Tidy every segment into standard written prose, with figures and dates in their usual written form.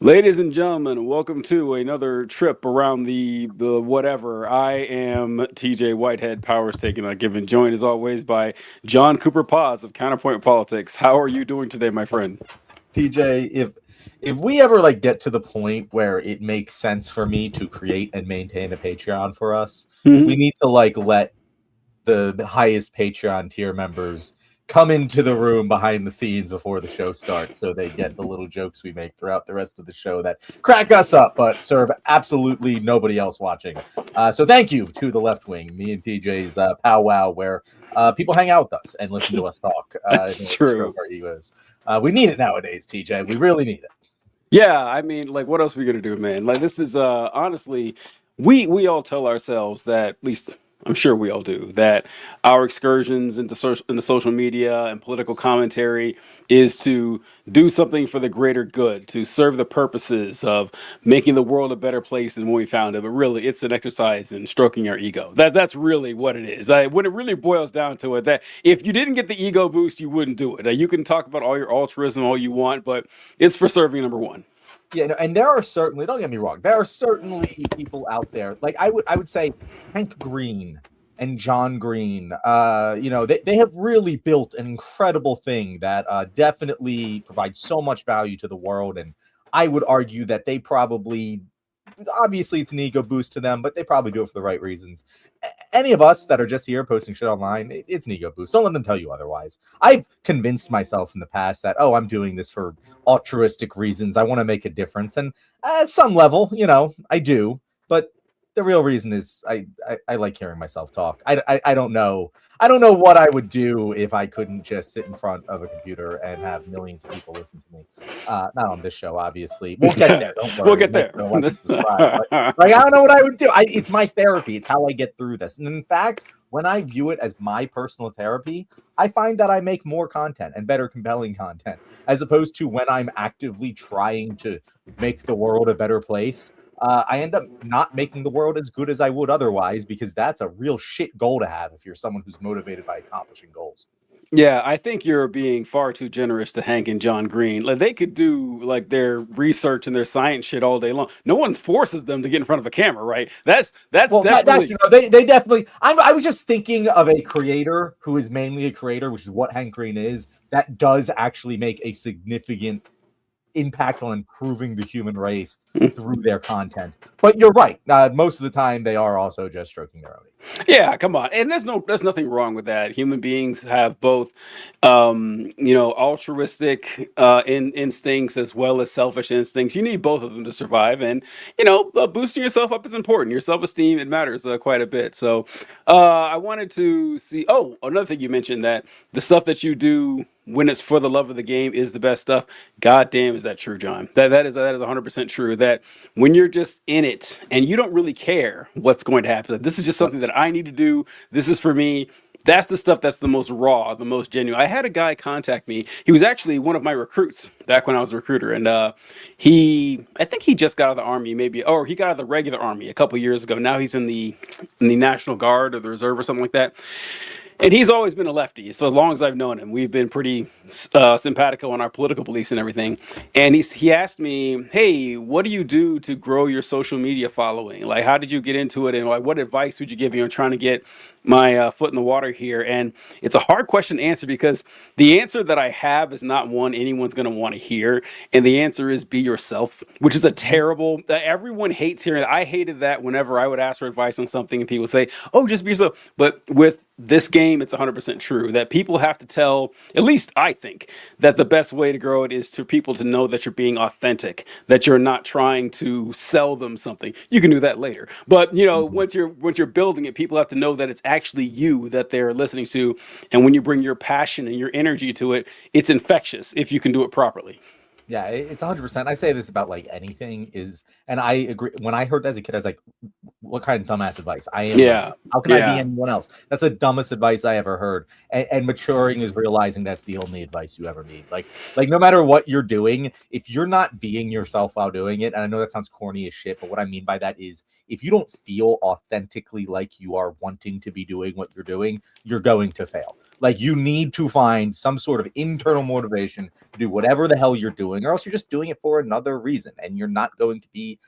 Ladies and gentlemen, welcome to another trip around the whatever. I am TJ Whitehead, Powers Taken on Given, joined as always by John Cooper Paz of Counterpoint Politics. How are you doing today, my friend? TJ, if we ever get to the point where it makes sense for me to create and maintain a Patreon for us, we Mhm. need to let the highest Patreon tier members come into the room behind the scenes before the show starts so they get the little jokes we make throughout the rest of the show that crack us up but serve absolutely nobody else watching. So thank you to the left wing, me and TJ's powwow where people hang out with us and listen to us talk in That's order to stroke true. our egos. We need it nowadays, TJ. We really need it. Yeah, I mean, like, what else are we gonna do, man? Like, this is honestly, we all tell ourselves that, at least I'm sure we all do, that our excursions into social media and political commentary is to do something for the greater good, to serve the purposes of making the world a better place than when we found it. But really, it's an exercise in stroking our ego. That's really what it is. When it really boils down to it, that if you didn't get the ego boost, you wouldn't do it. You can talk about all your altruism all you want, but it's for serving number one. Yeah, no, and there are certainly, don't get me wrong, there are certainly people out there. Like I would say Hank Green and John Green, they have really built an incredible thing that definitely provides so much value to the world. And I would argue that they probably, obviously it's an ego boost to them, but they probably do it for the right reasons. Any of us that are just here posting shit online, it's an ego boost. Don't let them tell you otherwise. I've convinced myself in the past that, oh, I'm doing this for altruistic reasons. I want to make a difference. And at some level, I do. But the real reason is I like hearing myself talk. I don't know. I don't know what I would do if I couldn't just sit in front of a computer and have millions of people listen to me. Not on this show, obviously. We'll get there. Don't We'll worry. get Make there. sure to like and subscribe. But I don't know what I would do. It's my therapy. It's how I get through this. And in fact, when I view it as my personal therapy, I find that I make more content and better compelling content, as opposed to when I'm actively trying to make the world a better place. I end up not making the world as good as I would otherwise, because that's a real shit goal to have if you're someone who's motivated by accomplishing goals. Yeah, I think you're being far too generous to Hank and John Green. Like, they could do like their research and their science shit all day long. No one forces them to get in front of a camera, right? That's Well, that's definitely. they definitely. I was just thinking of a creator who is mainly a creator, which is what Hank Green is. That does actually make a significant impact on improving the human race through their content. But you're right. Most of the time, they are also just stroking their own ego. Yeah, come on. And there's nothing wrong with that. Human beings have both altruistic instincts as well as selfish instincts. You need both of them to survive, and boosting yourself up is important. Your self-esteem, it matters quite a bit. So I wanted to see, oh, another thing you mentioned, that the stuff that you do when it's for the love of the game is the best stuff. God damn, is that true, John? That is 100% true. That when you're just in it and you don't really care what's going to happen, like, this is just Yep. something that I need to do. This is for me. That's the stuff that's the most raw, the most genuine. I had a guy contact me. He was actually one of my recruits back when I was a recruiter, and I think he just got out of the army, maybe, or he got out of the regular army a couple years ago. Now he's in the National Guard or the Reserve or something like that. And he's always been a lefty. So as long as I've known him, we've been pretty simpatico on our political beliefs and everything. And he asked me, "Hey, what do you do to grow your social media following? Like, how did you get into it? And like, what advice would you give me on trying to get my foot in the water here?" And it's a hard question to answer because the answer that I have is not one anyone's going to want to hear. And the answer is be yourself, which is a Mhm. terrible. Everyone hates hearing that. I hated that whenever I would ask for advice on something and people would say, "Oh, just be yourself." But with this game, it's 100% true that people have to tell, at least I think, that the best way to grow it is to people to know that you're being authentic, that you're not trying to sell them something. You can do that later. But, Mhm. once you're building it, people have to know that it's actually you that they're listening to. And when you bring your passion and your energy to it, it's infectious if you can do it properly. Yeah, it's 100%. I say this about anything is, and I agree. When I heard that as a kid, I was like, "What kind of dumbass advice? I am Yeah. myself. How can I be Yeah. anyone else?" That's the dumbest advice I ever heard. And maturing is realizing that's the only advice you ever need. No matter what you're doing, if you're not being yourself while doing it, and I know that sounds corny as shit, but what I mean by that is, if you don't feel authentically like you are wanting to be doing what you're doing, you're going to fail. You need to find some sort of internal motivation to do whatever the hell you're doing doing, or else you're just doing it for another reason, and you're not going to be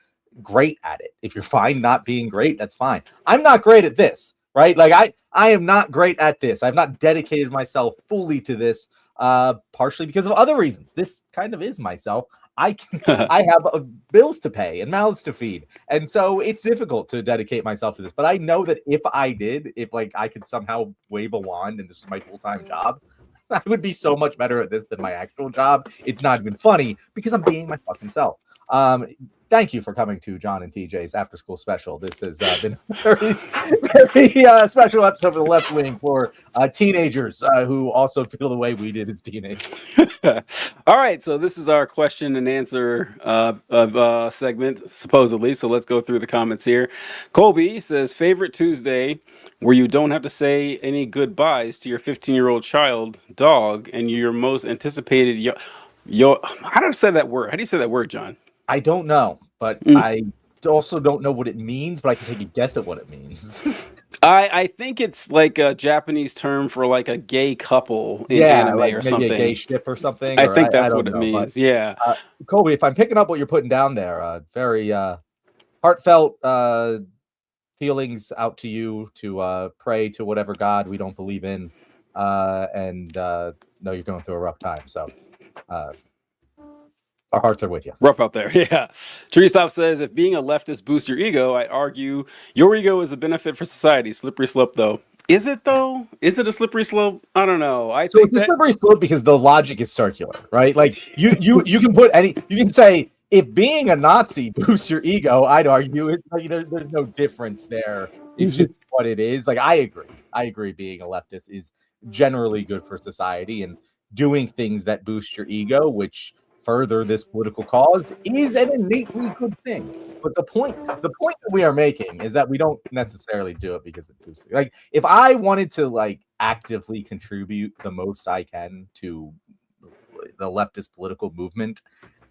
great at it. If you're fine not being great, that's fine. I'm not great at this, right? Like I am not great at this. I've not dedicated myself fully to this, partially because of other reasons. This kind of is myself. I have bills to pay and mouths to feed, and so it's difficult to dedicate myself to this. But I know that if I did, if like I could somehow wave a wand and this was my full-time job, I would be so much better at this than my actual job. It's not even funny because I'm being my fucking self. Thank you for coming to John and TJ's After School Special. This has been a very, very special episode of The Left Wing for teenagers who also feel the way we did as teenagers. All right, so this is our question and answer segment, supposedly. So let's go through the comments here. Colby says, favorite Tuesday where you don't have to say any goodbyes to your 15-year-old child, dog, and your most anticipated... how do I say that word? How do you say that word, John? I don't know, but I also don't know what it means, but I can take a guess at what it means. I think it's like a Japanese term for like a gay couple in anime like or something. A gay ship or something. I think that's what it means. But, yeah. Colby, if I'm picking up what you're putting down there, very heartfelt feelings out to you to pray to whatever God we don't believe in, and know you're going through a rough time. So our hearts are with you. Rough out there, yeah. Treestop says, if being a leftist boosts your ego, I'd argue your ego is a benefit for society. Slippery slope, though. Is it, though? Is it a slippery slope? I don't know. So it's a slippery slope because the logic is circular, right? Like, you can put you can say, if being a Nazi boosts your ego, I'd argue it. Like, there's no difference there. It's just what it is. Like, I agree being a leftist is generally good for society, and doing things that boost your ego, which further this political cause, is an innately good thing. But the point that we are making is that we don't necessarily do it because it boosts. Like, if I wanted to like actively contribute the most I can to the leftist political movement,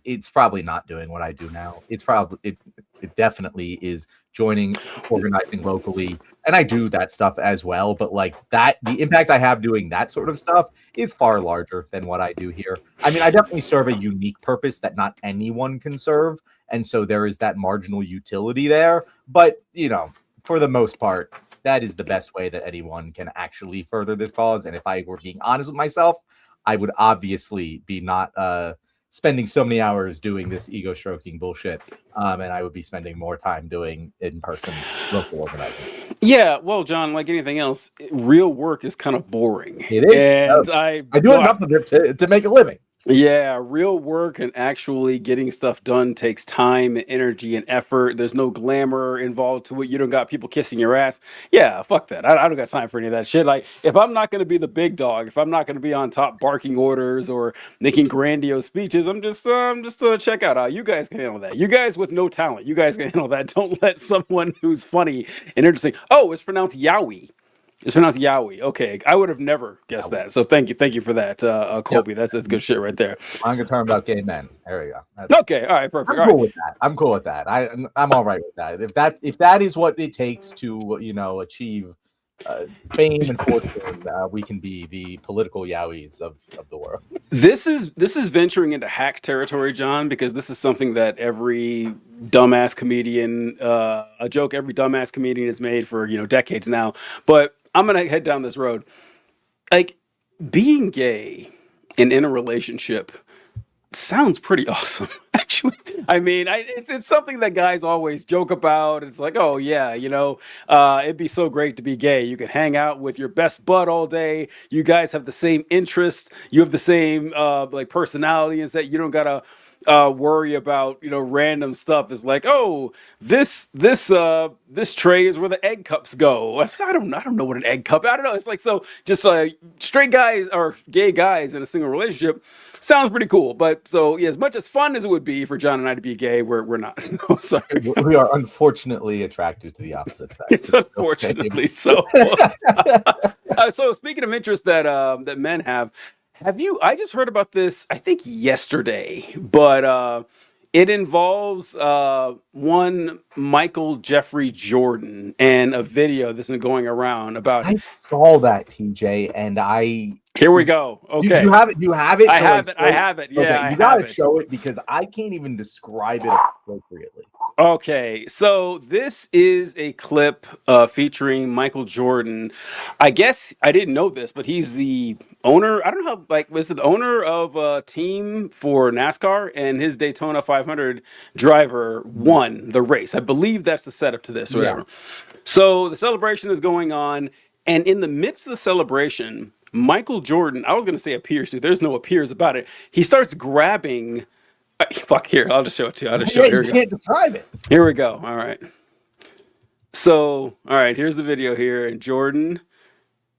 it's probably not doing what I do now. It's probably it definitely is joining, organizing locally, and I do that stuff as well. But like that, the impact I have doing that sort of stuff is far larger than what I do here. I mean, I definitely serve a unique purpose that not anyone can serve, and so there is that marginal utility there. But for the most part, that is the best way that anyone can actually further this cause. And if I were being honest with myself, I would obviously be not spending so many hours doing this ego stroking bullshit, and I would be spending more time doing in-person local organizing. Yeah, well, John, like anything else, real work is kind of boring. It is, and I do enough of it to make a living. Yeah, real work and actually getting stuff done takes time and energy and effort. There's no glamour involved to it. You don't got people kissing your ass. Yeah, fuck that. I don't got time for any of that shit. Like, if I'm not going to be the big dog, if I'm not going to be on top barking orders or making grandiose speeches, I'm just check out how you guys can handle that. You guys with no talent, you guys can handle that. Don't let someone who's funny and interesting. Oh, it's pronounced Yowie. It's pronounced Yowie. Okay, I would have never guessed that. So thank you for that, Colby. Yep. That's good shit right there. Manga term about gay men. There we go. Okay, all right, perfect. I'm cool with that. I'm all right with that. If that is what it takes to achieve fame and fortune, we can be the political Yowies of the world. This is venturing into hack territory, John, because this is something that every dumbass comedian, a joke every dumbass comedian has made for decades now. But I'm gonna head down this road. Like, being gay and in a relationship sounds pretty awesome, actually. I mean, it's something that guys always joke about. It's like, oh yeah, it'd be so great to be gay. You can hang out with your best bud all day. You guys have the same interests. You have the same like personality, and that you don't gotta worry about random stuff. Is like, oh, this tray is where the egg cups go. I don't know what an egg cup. I don't know. It's like, so just straight guys or gay guys in a single relationship sounds pretty cool. But so yeah, as much as fun as it would be for John and I to be gay, we're not. No, sorry. We are unfortunately attracted to the opposite sex. It's unfortunately so. So speaking of interest that men have. I just heard about this, I think yesterday, but it involves one Michael Jeffrey Jordan and a video that's been going around about. I saw that, TJ, and I Here we go. Do Okay. you have it? Do you have it? I to, have like, it. I have it. Yeah, okay, I you have gotta it. show it because I can't even describe it appropriately. Okay, so this is a clip featuring Michael Jordan. I guess I didn't know this, but he's the owner. I don't know how, like, was it the owner of a team for NASCAR, and his Daytona 500 driver won the race. I believe that's the setup to this, or Yeah. whatever. So the celebration is going on, and in the midst of the celebration, Michael Jordan, I was going to say appears to, there's no appears about it. He starts grabbing. Fuck, here, I'll just show it to you. I'll just show Yeah, it. Here you we go. can't describe it. Here we go. All right. So, all right, here's the video here. And Jordan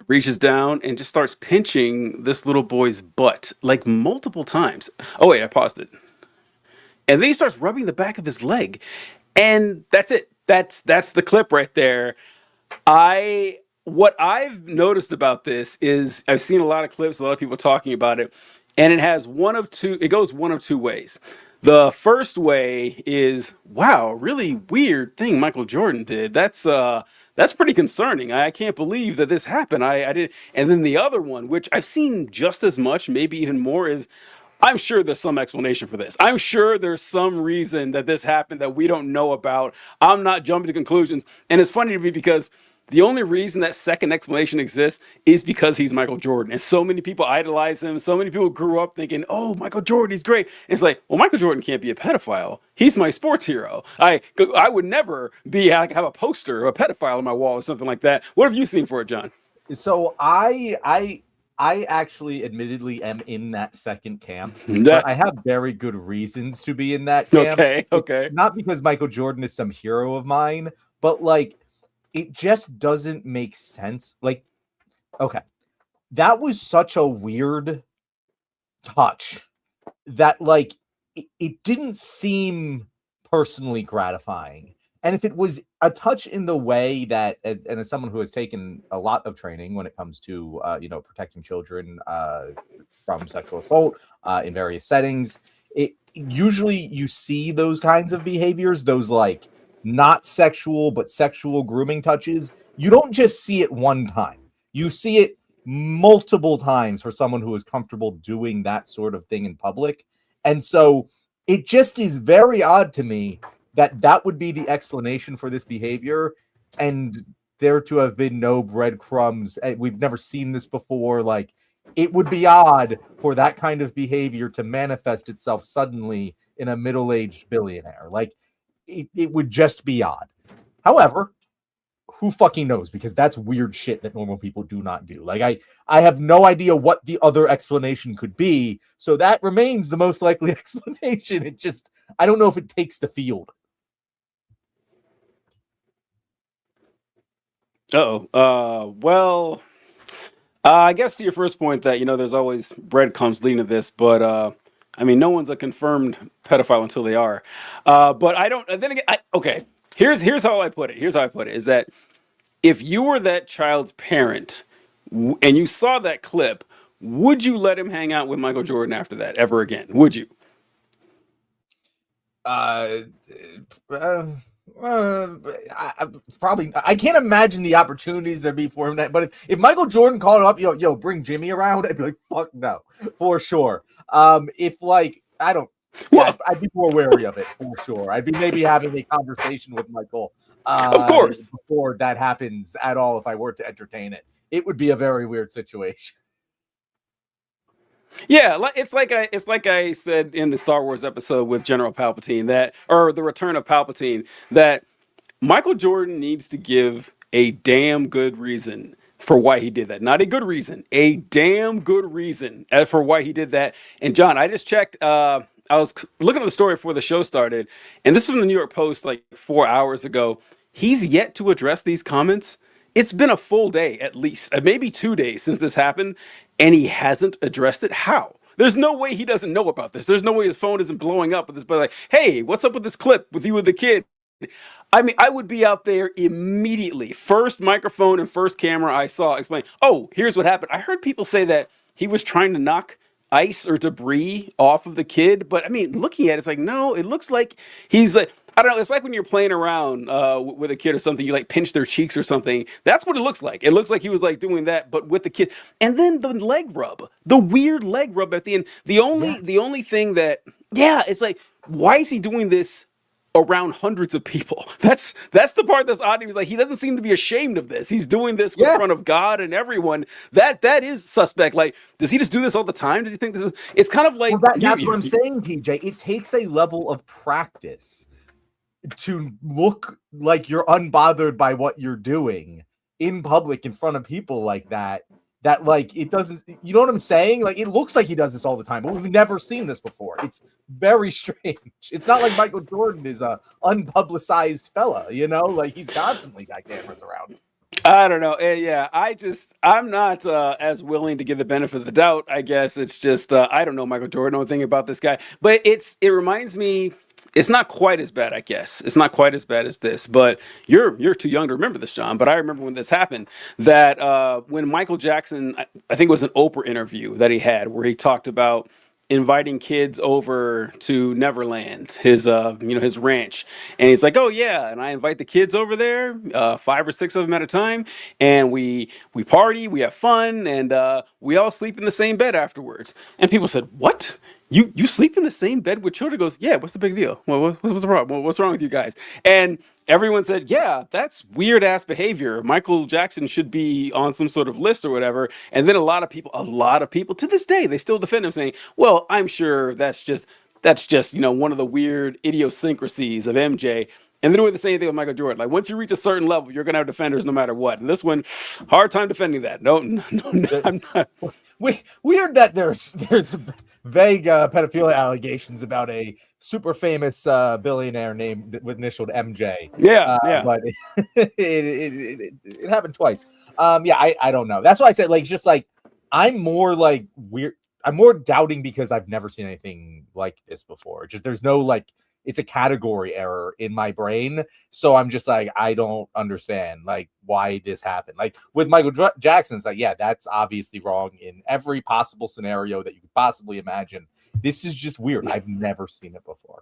reaches down and just starts pinching this little boy's butt like multiple times. Oh, wait, I paused it. And then he starts rubbing the back of his leg. And that's it. That's the clip right there. What I've noticed about this is I've seen a lot of clips, a lot of people talking about it, and it goes one of two ways. The first way is, wow, really weird thing Michael Jordan did. That's pretty concerning. I can't believe that this happened. I did. And then the other one, which I've seen just as much, maybe even more, is I'm sure there's some explanation for this. I'm sure there's some reason that this happened that we don't know about. I'm not jumping to conclusions. And it's funny to me because the only reason that second explanation exists is because he's Michael Jordan. And so many people idolize him. So many people grew up thinking, oh, Michael Jordan, he's great. And it's like, well, Michael Jordan can't be a pedophile. He's my sports hero. I would never have a poster of a pedophile on my wall or something like that. What have you seen for it, John? So I actually admittedly am in that second camp, Yeah. but I have very good reasons to be in that camp. Okay. Not because Michael Jordan is some hero of mine, but like it just doesn't make sense. Like, okay, that was such a weird touch that like it didn't seem personally gratifying. And if it was a touch in the way that, and as someone who has taken a lot of training when it comes to, protecting children from sexual assault in various settings, it usually you see those kinds of behaviors, those like not sexual but sexual grooming touches. You don't just see it one time. You see it multiple times for someone who is comfortable doing that sort of thing in public. And so it just is very odd to me that would be the explanation for this behavior, and there to have been no breadcrumbs. We've never seen this before. Like, it would be odd for that kind of behavior to manifest itself suddenly in a middle-aged billionaire. Like, it would just be odd. However, who fucking knows? Because that's weird shit that normal people do not do. Like, I have no idea what the other explanation could be, so that remains the most likely explanation. It just, I don't know if it takes the field. Well, I guess to your first point that, there's always breadcrumbs leading to this, but I mean, no one's a confirmed pedophile until they are. But I don't, then again, okay, here's how I put it. Here's how I put it is that if you were that child's parent and you saw that clip, would you let him hang out with Michael Jordan after that ever again? Would you? Probably. I can't imagine the opportunities there'd be for him. But if Michael Jordan called up, yo, bring Jimmy around, I'd be like, fuck no, for sure. If like I don't, yeah, I'd be more wary of it for sure. I'd be maybe having a conversation with Michael, of course, before that happens at all. If I were to entertain it, it would be a very weird situation. Yeah, it's like I said in the Star Wars episode with General Palpatine or the Return of Palpatine, that Michael Jordan needs to give a damn good reason for why he did that. Not a good reason, a damn good reason for why he did that. And John, I just checked. I was looking at the story before the show started, and this is from the New York Post like 4 hours ago. He's yet to address these comments. It's been a full day, at least, maybe 2 days since this happened, and he hasn't addressed it. How? There's no way he doesn't know about this. There's no way his phone isn't blowing up with this, but like, hey, what's up with this clip with you and the kid? I mean, I would be out there immediately. First microphone and first camera I saw explain, oh, here's what happened. I heard people say that he was trying to knock ice or debris off of the kid, but I mean, looking at it, it's like, no, it looks like he's like, I don't know. It's like when you're playing around with a kid or something, you like pinch their cheeks or something. That's what it looks like. It looks like he was like doing that, but with the kid. And then the leg rub, the weird leg rub at the end. Yeah. The only thing that, yeah, it's like, why is he doing this around hundreds of people? That's the part that's odd. He was like, he doesn't seem to be ashamed of this. He's doing this in front of God and everyone. That is suspect. Like, does he just do this all the time? Does he think this is? It's kind of like that's what I'm saying, PJ. It takes a level of practice to look like you're unbothered by what you're doing in public in front of people like that. That like it doesn't, you know what I'm saying? Like it looks like he does this all the time, but we've never seen this before. It's very strange. It's not like Michael Jordan is a unpublicized fella, you know, like he's constantly got cameras around. I don't know. Yeah, I'm not as willing to give the benefit of the doubt. I guess it's just I don't know Michael Jordan, know anything about this guy, but it reminds me. It's not quite as bad, I guess. It's not quite as bad as this, but you're too young to remember this, John. But I remember when this happened. That when Michael Jackson, I think it was an Oprah interview that he had where he talked about inviting kids over to Neverland, his his ranch, and he's like, oh yeah, and I invite the kids over there, 5 or 6 of them at a time, and we party, we have fun, and we all sleep in the same bed afterwards. And people said, what? You sleep in the same bed with children? Goes, yeah. What's the big deal? Well, what's the problem? What's wrong with you guys? And everyone said, yeah, that's weird ass behavior. Michael Jackson should be on some sort of list or whatever. And then a lot of people to this day, they still defend him, saying, well, I'm sure that's just one of the weird idiosyncrasies of MJ. And they're doing the same thing with Michael Jordan. Like once you reach a certain level, you're gonna have defenders no matter what. And this one, hard time defending that. No, I'm not. Weird that there's vague pedophilia allegations about a super famous billionaire named with initialed MJ. Yeah. But it happened twice. I don't know. That's why I said like just like I'm more like weird. I'm more doubting because I've never seen anything like this before. Just there's no like it's a category error in my brain. So I'm just like, I don't understand like why this happened. Like with Michael Jackson, it's like, yeah, that's obviously wrong in every possible scenario that you could possibly imagine. This is just weird. I've never seen it before.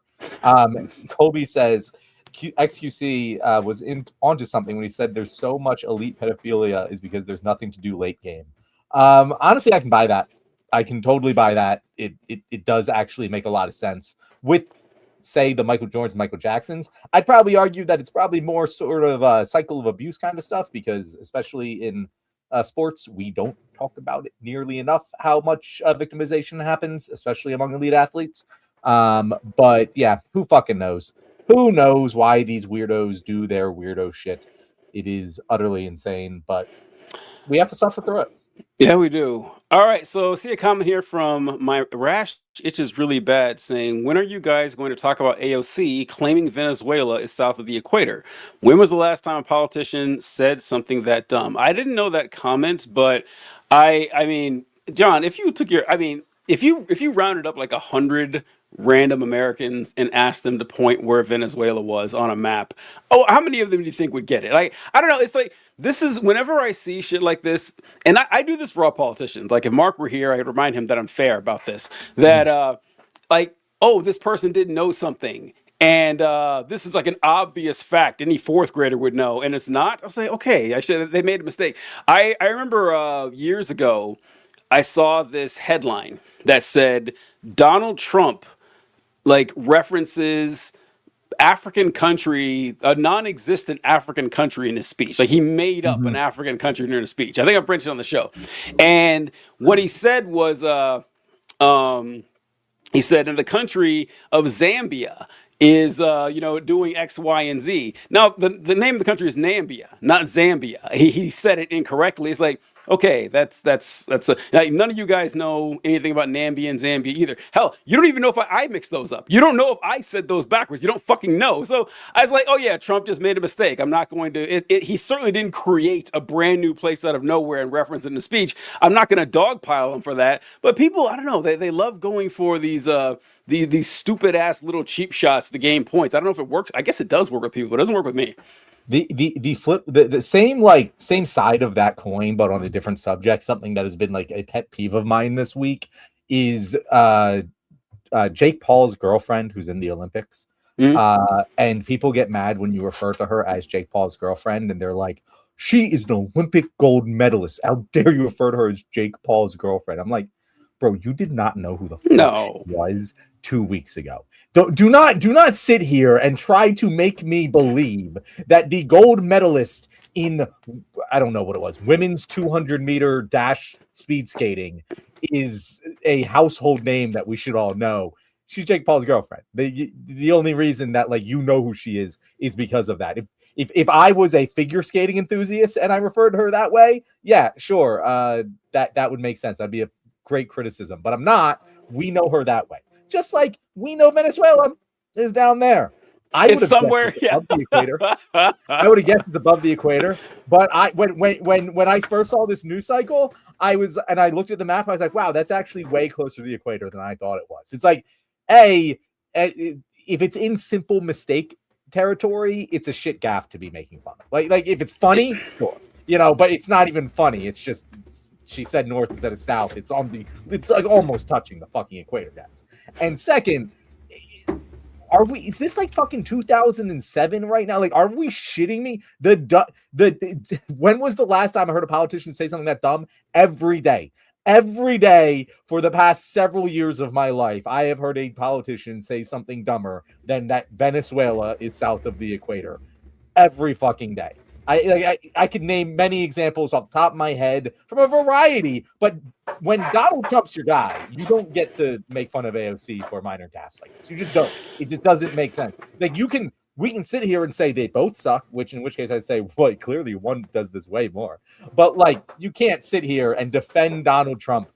Kobe says XQC was onto something when he said there's so much elite pedophilia is because there's nothing to do late game. Honestly, I can buy that. I can totally buy that. It does actually make a lot of sense with say the Michael Jordans, Michael Jacksons. I'd probably argue that it's probably more sort of a cycle of abuse kind of stuff because especially in sports, we don't talk about it nearly enough how much victimization happens, especially among elite athletes. But yeah, who fucking knows? Who knows why these weirdos do their weirdo shit? It is utterly insane, but we have to suffer through it. Yeah, we do. All right, so see a comment here from my rash itches really bad saying, when are you guys going to talk about AOC claiming Venezuela is south of the equator? When was the last time a politician said something that dumb? I didn't know that comment, but I mean, John, if you took if you rounded up like 100 random Americans and asked them to point where Venezuela was on a map, oh, how many of them do you think would get it? Like, I don't know. It's like, this is whenever I see shit like this, and I do this for all politicians. Like, if Mark were here, I'd remind him that I'm fair about this. That, like, oh, this person didn't know something. And this is like an obvious fact any fourth grader would know, and it's not. I'll say, okay, they made a mistake. I remember years ago, I saw this headline that said Donald Trump like references African country, a non-existent African country in his speech. Like he made up an African country during his speech. I think I've mentioned it on the show. And what he said was, he said, in the country of Zambia is, doing X, Y, and Z. Now, the name of the country is Nambia, not Zambia. He said it incorrectly. It's like, okay, that's none of you guys know anything about Nambia and Zambia either. Hell, you don't even know if I mixed those up. You don't know if I said those backwards. You don't fucking know. So I was like, oh yeah, Trump just made a mistake. I'm not going to. He certainly didn't create a brand new place out of nowhere and reference it in the speech. I'm not going to dogpile him for that. But people, I don't know, they love going for these stupid ass little cheap shots to gain points. I don't know if it works. I guess it does work with people, but it doesn't work with me. The flip, the same side of that coin, but on a different subject. Something that has been like a pet peeve of mine this week is Jake Paul's girlfriend, who's in the Olympics. Mhm. And people get mad when you refer to her as Jake Paul's girlfriend, and they're like, she is an Olympic gold medalist. How dare you refer to her as Jake Paul's girlfriend? I'm like, bro, you did not know who the fuck she No. was 2 weeks ago. Do not sit here and try to make me believe that the gold medalist in, I don't know what it was, women's 200-meter dash speed skating is a household name that we should all know. She's Jake Paul's girlfriend. The only reason that like you know who she is because of that. If I was a figure skating enthusiast and I referred to her that way, yeah, sure, that would make sense. That'd be a great criticism, but I'm not. We know her that way, just like we know Venezuela is down there. I would It's have guessed somewhere. it's Yeah. above the equator. I would have guessed it's above the equator, but when I first saw this news cycle, I looked at the map. I was like, wow, that's actually way closer to the equator than I thought it was. It's like, if it's in simple mistake territory, it's a shit gaff to be making fun of. Like if it's funny, sure, but it's not even funny. It's just she said north instead of south. It's like almost touching the fucking equator, guys. And second, is this like fucking 2007 right now? Like, are we shitting me? When was the last time I heard a politician say something that dumb? Every day for the past several years of my life, I have heard a politician say something dumber than that Venezuela is south of the equator. Every fucking day. I could name many examples off the top of my head from a variety, but when Donald Trump's your guy, you don't get to make fun of AOC for minor gaffes like this. You just don't. It just doesn't make sense. Like we can sit here and say they both suck, in which case I'd say, well, clearly one does this way more. But like, you can't sit here and defend Donald Trump,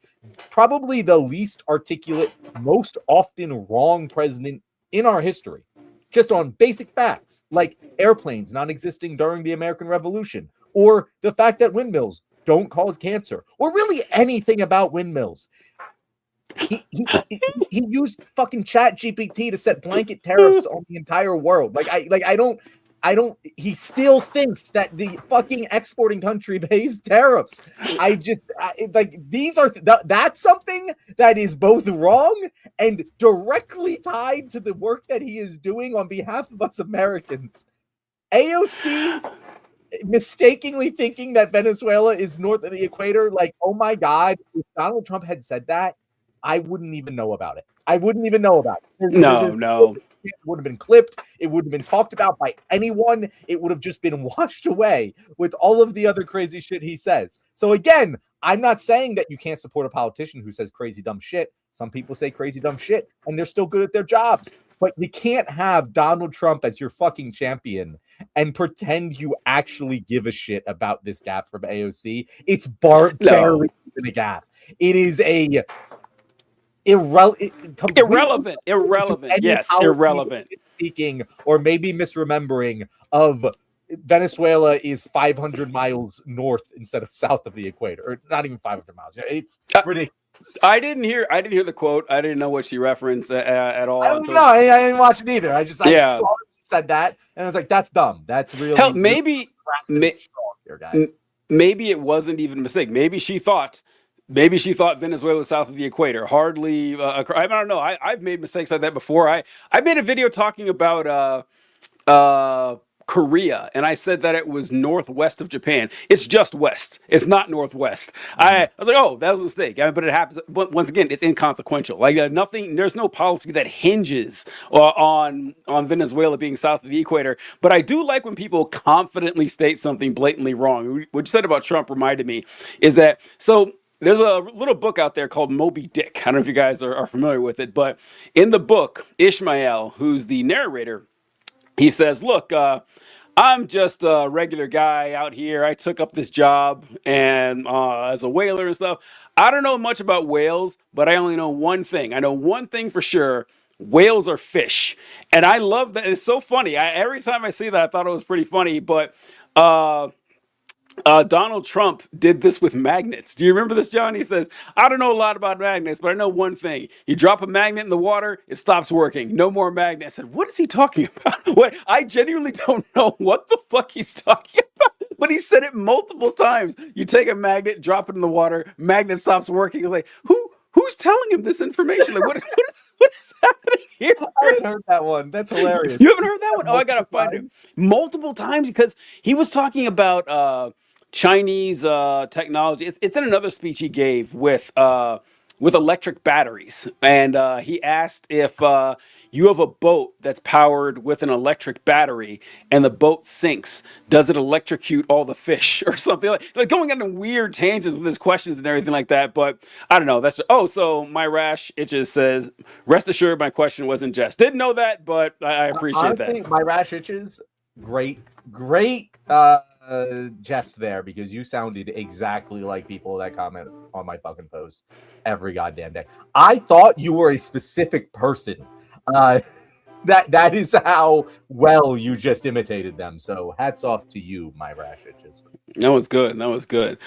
probably the least articulate, most often wrong president in our history, just on basic facts like airplanes not existing during the American Revolution, or the fact that windmills don't cause cancer, or really anything about windmills. He used fucking Chat GPT to set blanket tariffs on the entire world. I don't. He still thinks that the fucking exporting country pays tariffs. That's something that is both wrong and directly tied to the work that he is doing on behalf of us Americans. AOC mistakenly thinking that Venezuela is north of the equator. Like, oh my God, if Donald Trump had said that, I wouldn't even know about it. No. It would have been clipped. It wouldn't have been talked about by anyone. It would have just been washed away with all of the other crazy shit he says. So again, I'm not saying that you can't support a politician who says crazy dumb shit. Some people say crazy dumb shit and they're still good at their jobs. But you can't have Donald Trump as your fucking champion and pretend you actually give a shit about this gap from AOC. It's barely even a gap. It is a irrelevant. Yes, irrelevant. Speaking or maybe misremembering of Venezuela is 500 miles north instead of south of the equator, or not even 500 miles. It's ridiculous. I didn't hear the quote. I didn't know what she referenced at all. I don't know. I didn't watch it either. I saw her said that, and I was like, "That's dumb. That's really hell." Maybe here, guys. Maybe it wasn't even a mistake. Maybe she thought Venezuela was south of the equator. Hardly. I don't know. I've made mistakes like that before. I made a video talking about Korea, and I said that it was northwest of Japan. It's just west. It's not northwest. I was like, oh, that was a mistake. But it happens. Once again, it's inconsequential. Like nothing. There's no policy that hinges on Venezuela being south of the equator. But I do like when people confidently state something blatantly wrong. What you said about Trump reminded me is that so. There's a little book out there called Moby Dick. I don't know if you guys are familiar with it, but in the book, Ishmael, who's the narrator, he says, look, I'm just a regular guy out here. I took up this job and as a whaler and stuff. I don't know much about whales, but I only know one thing. I know one thing for sure. Whales are fish. And I love that. It's so funny. Every time I see that, I thought it was pretty funny, but Donald Trump did this with magnets. Do you remember this, John? He says, I don't know a lot about magnets, but I know one thing. You drop a magnet in the water, it stops working. No more magnet. I said, what is he talking about? What? I genuinely don't know what the fuck he's talking about. But he said it multiple times. You take a magnet, drop it in the water, magnet stops working. It's like, Who's telling him this information? Like, what is happening here? I haven't heard that one. That's hilarious. You haven't heard that one? Oh, I gotta find it multiple times because he was talking about Chinese technology. It's in another speech he gave with electric batteries, and he asked if you have a boat that's powered with an electric battery and the boat sinks, does it electrocute all the fish or something like going on weird tangents with his questions and everything like that. But I don't know. That's so my rash itches says, rest assured my question wasn't jest. Didn't know that, but I appreciate Honestly, that. my rash itches. Great jest there, because you sounded exactly like people that comment on my fucking posts every goddamn day. I thought you were a specific person. That is how well you just imitated them. So hats off to you, my rash itches. That was good. That was good.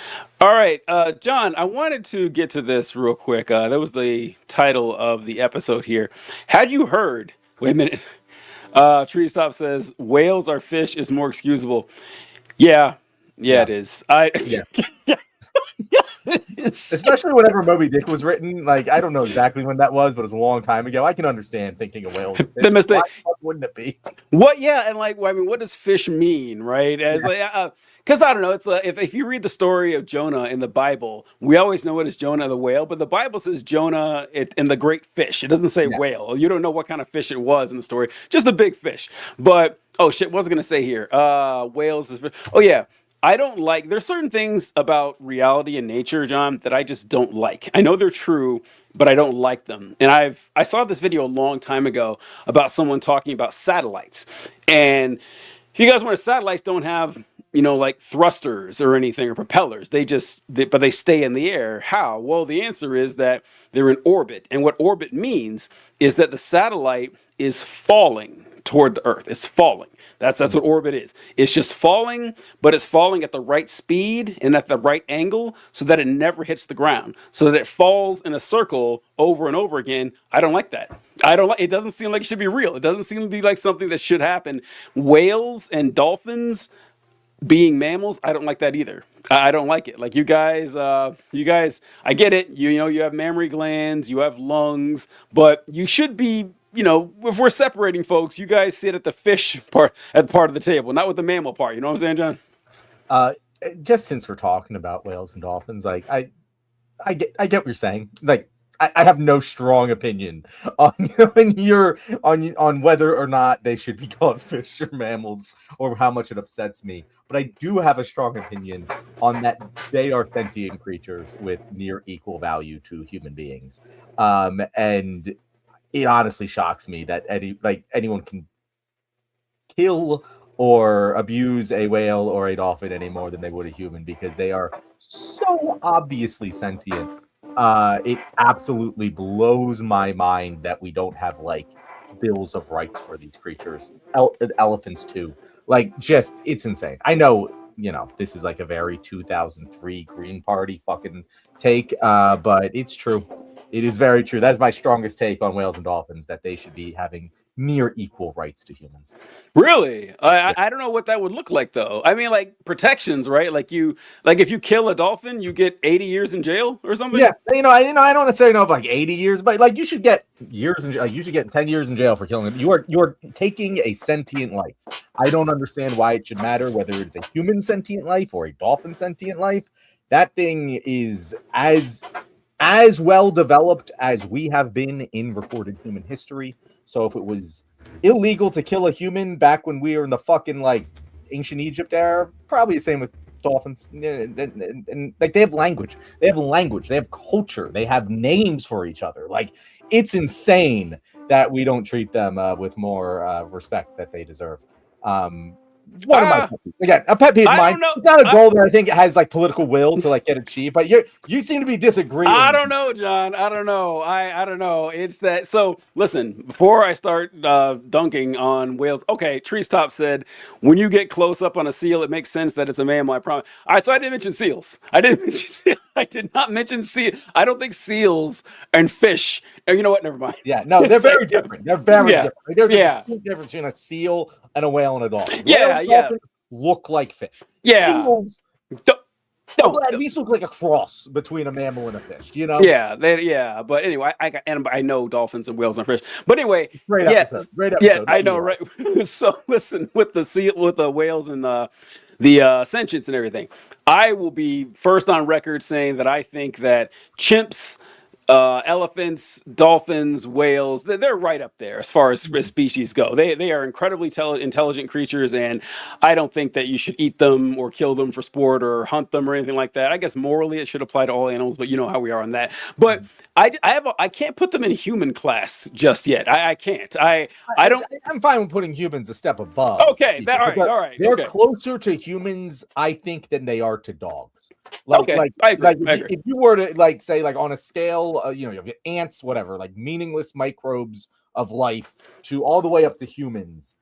All right, John, I wanted to get to this real quick. That was the title of the episode here. Had you heard? Wait a minute. Tree Stop says whales are fish is more excusable. Yeah, it is. Yeah. Especially whenever Moby Dick was written, like I don't know exactly when that was, but it was a long time ago. I can understand thinking of whales. The mistake. Why wouldn't it be? What? Yeah, and like, I mean, what does fish mean, right? As because I don't know. It's if you read the story of Jonah in the Bible, we always know it as Jonah the whale, but the Bible says Jonah in the great fish. It doesn't say whale. You don't know what kind of fish it was in the story, just a big fish. But oh shit, what was I gonna say here? Whales is. Oh yeah. I don't like, there's certain things about reality and nature, John, that I just don't like. I know they're true, but I don't like them. And I saw this video a long time ago about someone talking about satellites. And if you guys want to, satellites don't have, like thrusters or anything or propellers. But they stay in the air. How? Well, the answer is that they're in orbit. And what orbit means is that the satellite is falling toward the Earth. It's falling. That's what orbit is. It's just falling, but it's falling at the right speed and at the right angle so that it never hits the ground. So that it falls in a circle over and over again. I don't like that. It doesn't seem like it should be real. It doesn't seem to be like something that should happen. Whales and dolphins being mammals, I don't like that either. I don't like it. Like you guys, I get it. You have mammary glands, you have lungs, but you should be, if we're separating folks, you guys sit at the fish part of the table, not with the mammal part. You know what I'm saying, John? Just since we're talking about whales and dolphins, like I get what you're saying. Like I have no strong opinion on on whether or not they should be called fish or mammals, or how much it upsets me. But I do have a strong opinion on that they are sentient creatures with near equal value to human beings, and it honestly shocks me that anyone can kill or abuse a whale or a dolphin any more than they would a human, because they are so obviously sentient. It absolutely blows my mind that we don't have like bills of rights for these creatures. Elephants too. Like, just, it's insane. I know, this is like a very 2003 Green Party fucking take, but it's true. It is very true. That is my strongest take on whales and dolphins, that they should be having near equal rights to humans. Really? I don't know what that would look like, though. I mean, like protections, right? Like if you kill a dolphin, you get 80 years in jail or something. Yeah, I don't necessarily know if like 80 years, but like you should get years in jail. You should get 10 years in jail for killing them. You're taking a sentient life. I don't understand why it should matter whether it's a human sentient life or a dolphin sentient life. That thing is as well developed as we have been in recorded human history. So if it was illegal to kill a human back when we were in the fucking like ancient Egypt era, probably the same with dolphins. And like they have language, they have culture, they have names for each other. Like, it's insane that we don't treat them with more respect that they deserve. One of my pet peeves. Again, a pet peeve of mine. It's not a goal that I think has like political will to like get achieved, but you seem to be disagreeing. I don't know, John. I don't know. I don't know. It's that. So listen, before I start dunking on whales, okay, Treestop said when you get close up on a seal, it makes sense that it's a mammal. I promise. All right, so I didn't mention seals. I did not mention seal. I don't think seals and fish. You know what? Never mind. Yeah, no, they're very different. They're very different. Like, there's a distinct difference between a seal and a whale and a dolphin. Yeah. Look like fish. Yeah. Seals, No, at least look like a cross between a mammal and a fish, you know? yeah. But anyway, I know dolphins and whales and fish. But anyway, Great yeah, episode. Great yeah, episode. I know, right? So listen, with the whales and the sentience and everything, I will be first on record saying that I think that chimps, elephants, dolphins, whales, they're right up there as far as species go. They are incredibly intelligent creatures, and I don't think that you should eat them or kill them for sport or hunt them or anything like that. I guess morally it should apply to all animals, but you know how we are on that. But I can't put them in human class just yet. I can't. I don't. I'm fine with putting humans a step above. Okay, all right. They're Okay. closer to humans, I think, than they are to dogs. Okay, I agree. If you were to like say like on a scale, you have ants, whatever, like meaningless microbes of life, to all the way up to humans.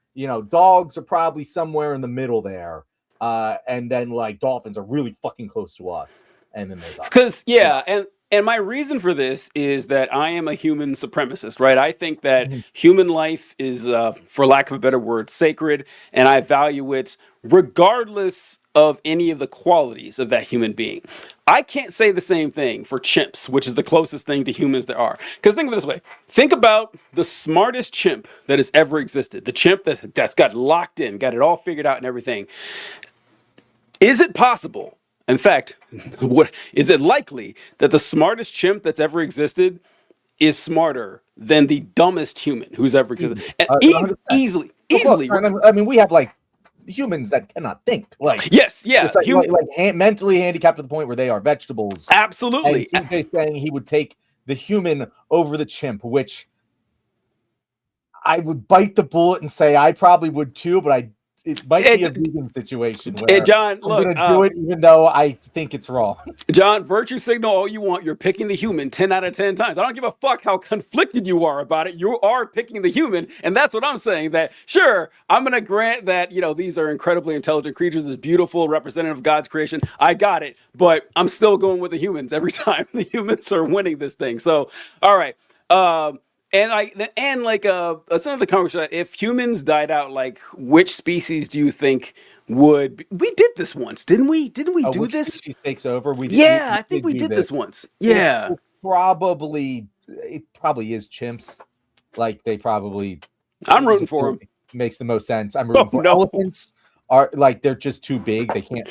Dogs are probably somewhere in the middle there, and then like dolphins are really fucking close to us, and then there's us. Because and my reason for this is that I am a human supremacist, right? I think that human life is, for lack of a better word, sacred, and I value it regardless of any of the qualities of that human being. I can't say the same thing for chimps, which is the closest thing to humans there are. Because think of it this way. Think about the smartest chimp that has ever existed. The chimp that's got locked in, got it all figured out and everything. Is it possible? In fact, is it likely that the smartest chimp that's ever existed is smarter than the dumbest human who's ever existed? And easily. I mean, we have like humans that cannot think. Like yes, yeah, mentally handicapped to the point where they are vegetables. Absolutely. And TJ's saying he would take the human over the chimp, which I would bite the bullet and say I probably would too, but it might be a vegan situation where John, I'm going to do it even though I think it's wrong. John, virtue signal all you want. You're picking the human 10 out of 10 times. I don't give a fuck how conflicted you are about it. You are picking the human, and that's what I'm saying. That, sure, I'm going to grant that, these are incredibly intelligent creatures, this beautiful representative of God's creation. I got it, but I'm still going with the humans every time. The humans are winning this thing. So, all right. That's another conversation. If humans died out, like, which species do you think would? We did this once, didn't we? Didn't we do this? Species takes over. I think we did this once. Yeah, it probably is chimps. Like they probably. I'm rooting for them. Makes the most sense. I'm rooting for elephants. Are like they're just too big. They can't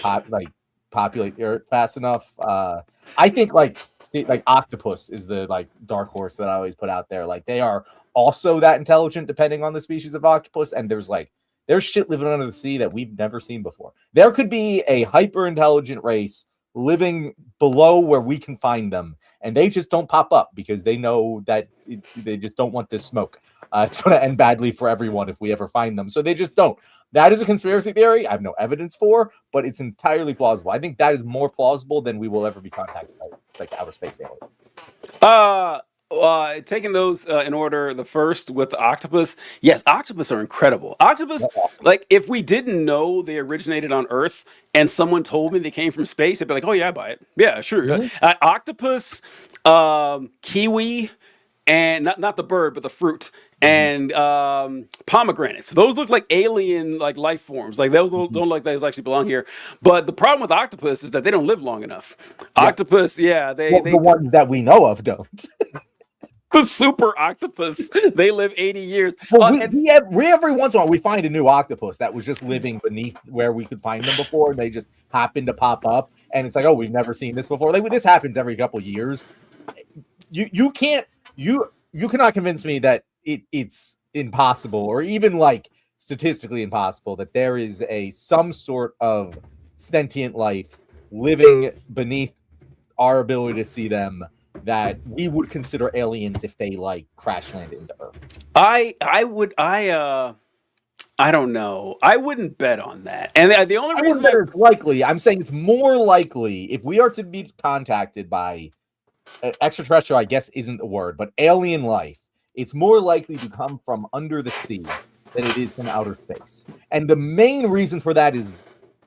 populate the earth fast enough. I think like octopus is the like dark horse that I always put out there. Like they are also that intelligent depending on the species of octopus, and there's shit living under the sea that we've never seen before. There could be a hyper intelligent race living below where we can find them, and they just don't pop up because they know that they just don't want this smoke. It's going to end badly for everyone if we ever find them. So they just don't. That is a conspiracy theory I have no evidence for, but it's entirely plausible. I think that is more plausible than we will ever be contacted by like outer space aliens. Taking those in order, the first with the octopus. Yes, octopus are incredible. Octopus, awesome. Like if we didn't know they originated on Earth and someone told me they came from space, I'd be like, oh yeah, I buy it. Yeah, sure. Mm-hmm. Octopus, kiwi, and not the bird, but the fruit. And pomegranates. Those look like alien like life forms. Like those don't look like those actually belong here. But the problem with octopus is that they don't live long enough. Octopus, the ones that we know of don't. The super octopus, they live 80 years. Well, every once in a while we find a new octopus that was just living beneath where we could find them before, and they just happen to pop up, and it's like, oh, we've never seen this before. Like this happens every couple of years. You cannot convince me that it's impossible or even like statistically impossible that there is some sort of sentient life living beneath our ability to see them that we would consider aliens if they like crash landed into Earth. I don't know. I wouldn't bet on that. And the only reason it's likely, I'm saying it's more likely if we are to be contacted by extraterrestrial, I guess isn't the word, but alien life. It's more likely to come from under the sea than it is from outer space. And the main reason for that is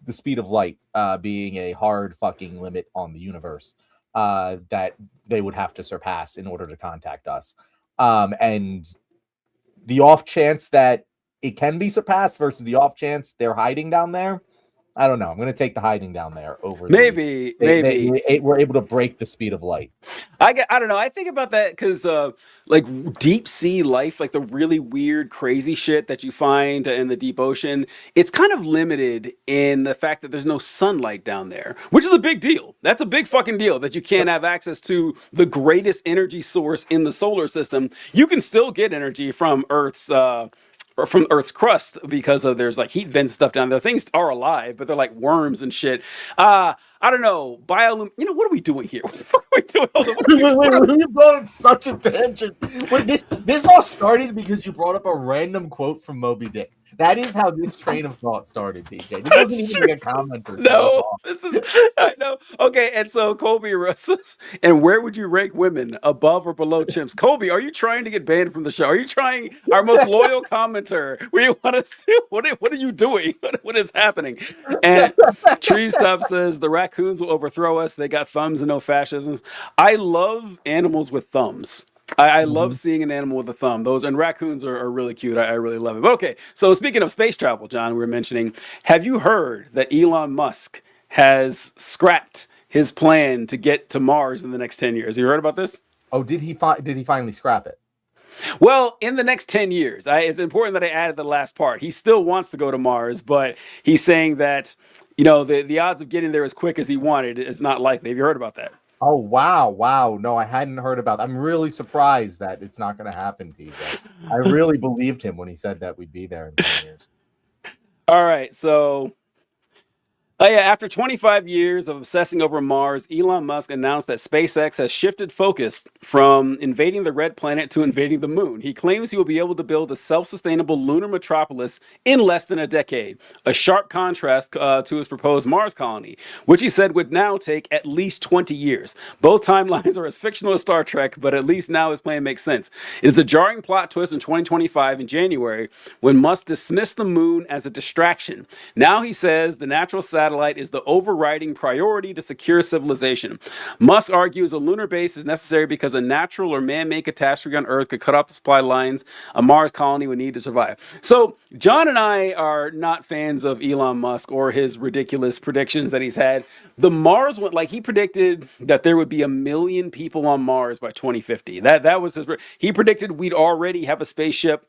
the speed of light being a hard fucking limit on the universe that they would have to surpass in order to contact us. And the off chance that it can be surpassed versus the off chance they're hiding down there, I don't know. I'm going to take the hiding down there over Maybe, maybe. they were able to break the speed of light. I don't know. I think about that because like deep sea life, like the really weird, crazy shit that you find in the deep ocean, it's kind of limited in the fact that there's no sunlight down there, which is a big deal. That's a big fucking deal that you can't have access to the greatest energy source in the solar system. You can still get energy from Earth's or from Earth's crust because of there's like heat vents stuff down there. Things are alive, but they're like worms and shit. I don't know. You know, what are we doing here? What the fuck are we doing? Hold on, You brought in such a tangent. Wait, this all started because you brought up a random quote from Moby Dick. That is how this train of thought started, DJ. This wasn't even a comment or no, this is I know. Okay, and so Colby Russell, and where would you rank women, above or below chimps? Colby, are you trying to get banned from the show? Are you trying, our most loyal commenter? Where you want us to? What are you doing? What is happening? And Treestop says the raccoons will overthrow us. They got thumbs and no fascisms. I love animals with thumbs. I love seeing an animal with a thumb. Those and raccoons are really cute. I really love it. But okay, so speaking of space travel, John, we were mentioning. Have you heard that Elon Musk has scrapped his plan to get to Mars in the next 10 years? Have you heard about this? Oh, did he finally scrap it? Well, in the next 10 years, it's important that I added the last part. He still wants to go to Mars, but he's saying that, you know, the odds of getting there as quick as he wanted is not likely. Have you heard about that? Oh, wow. No, I hadn't heard about that. I'm really surprised that it's not going to happen, TJ. I really believed him when he said that we'd be there in 10 years. All right, so after 25 years of obsessing over Mars, Elon Musk announced that SpaceX has shifted focus from invading the red planet to invading the moon. He claims he will be able to build a self-sustainable lunar metropolis in less than a decade, a sharp contrast to his proposed Mars colony, which he said would now take at least 20 years. Both timelines are as fictional as Star Trek, but at least now his plan makes sense. It's a jarring plot twist in 2025 in January when Musk dismissed the moon as a distraction. Now he says the natural satellite is the overriding priority to secure civilization. Musk argues a lunar base is necessary because a natural or man-made catastrophe on Earth could cut off the supply lines a Mars colony would need to survive. So, John and I are not fans of Elon Musk or his ridiculous predictions that he's had. The Mars one, like he predicted that there would be 1 million people on Mars by 2050. That was his. He predicted we'd already have a spaceship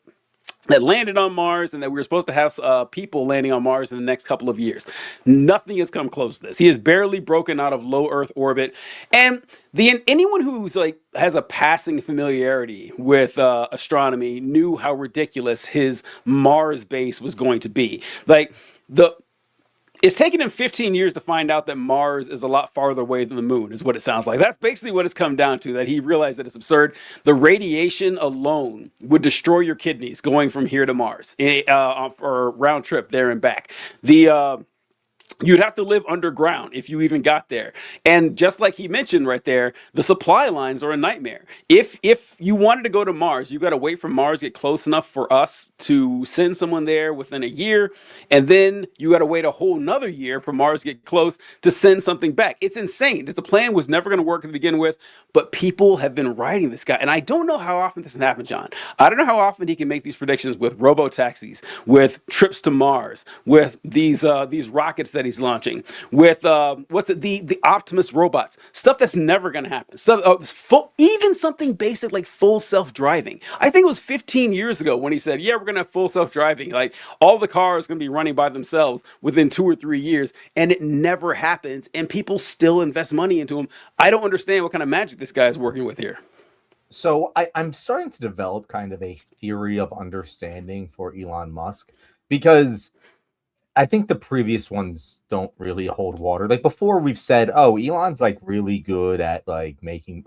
that landed on Mars and that we were supposed to have people landing on Mars in the next couple of years. Nothing has come close to this. He has barely broken out of low Earth orbit. And anyone who's like has a passing familiarity with astronomy knew how ridiculous his Mars base was going to be. Like it's taken him 15 years to find out that Mars is a lot farther away than the moon, is what it sounds like. That's basically what it's come down to, that he realized that it's absurd. The radiation alone would destroy your kidneys going from here to Mars for a round trip there and back. You'd have to live underground if you even got there. And just like he mentioned right there, the supply lines are a nightmare. If you wanted to go to Mars, you got to wait for Mars to get close enough for us to send someone there within a year. And then you got to wait a whole nother year for Mars to get close to send something back. It's insane. The plan was never going to work to begin with, but people have been writing this guy. And I don't know how often this can happen, John. I don't know how often he can make these predictions with robo-taxis, with trips to Mars, with these rockets that he's launching, with the Optimus robots, stuff that's never going to happen. Even something basic like full self-driving. I think it was 15 years ago when he said, yeah, we're going to have full self-driving. Like all the cars going to be running by themselves within 2 or 3 years, and it never happens, and people still invest money into them. I don't understand what kind of magic this guy is working with here. So I'm starting to develop kind of a theory of understanding for Elon Musk, because I think the previous ones don't really hold water. Like before, we've said, oh, Elon's like really good at like making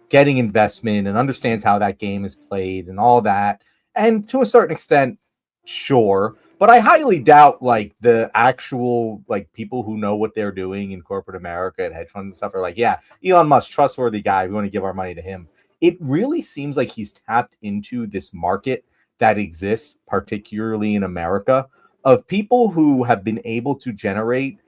getting investment and understands how that game is played and all that. And to a certain extent, sure. But I highly doubt like the actual like people who know what they're doing in corporate America and hedge funds and stuff are like, yeah, Elon Musk, trustworthy guy. We want to give our money to him. It really seems like he's tapped into this market that exists, particularly in America, of people who have been able to generate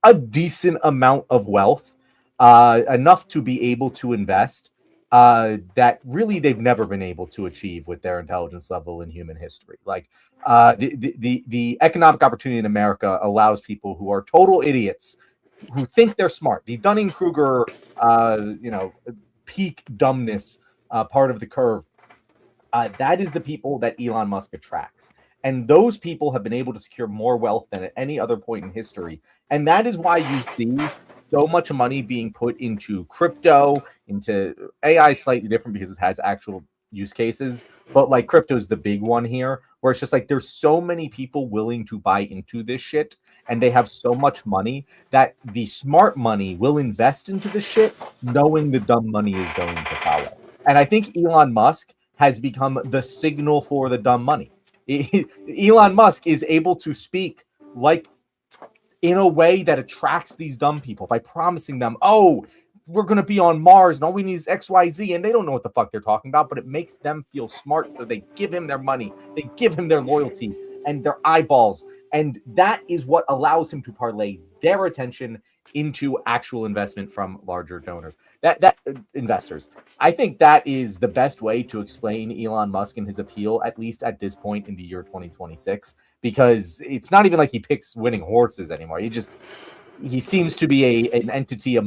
a decent amount of wealth, enough to be able to invest, that really they've never been able to achieve with their intelligence level in human history. Like the economic opportunity in America allows people who are total idiots who think they're smart. The Dunning Kruger, peak dumbness part of the curve. That is the people that Elon Musk attracts. And those people have been able to secure more wealth than at any other point in history. And that is why you see so much money being put into crypto, into AI, slightly different because it has actual use cases. But like crypto is the big one here, where it's just like there's so many people willing to buy into this shit, and they have so much money that the smart money will invest into the shit, knowing the dumb money is going to follow. And I think Elon Musk has become the signal for the dumb money. Elon Musk is able to speak like in a way that attracts these dumb people by promising them, oh, we're going to be on Mars and all we need is XYZ. And they don't know what the fuck they're talking about, but it makes them feel smart. So they give him their money, they give him their loyalty and their eyeballs. And that is what allows him to parlay their attention into actual investment from larger donors, that investors. I think that is the best way to explain Elon Musk and his appeal, at least at this point in the year 2026, because it's not even like he picks winning horses anymore. He seems to be an entity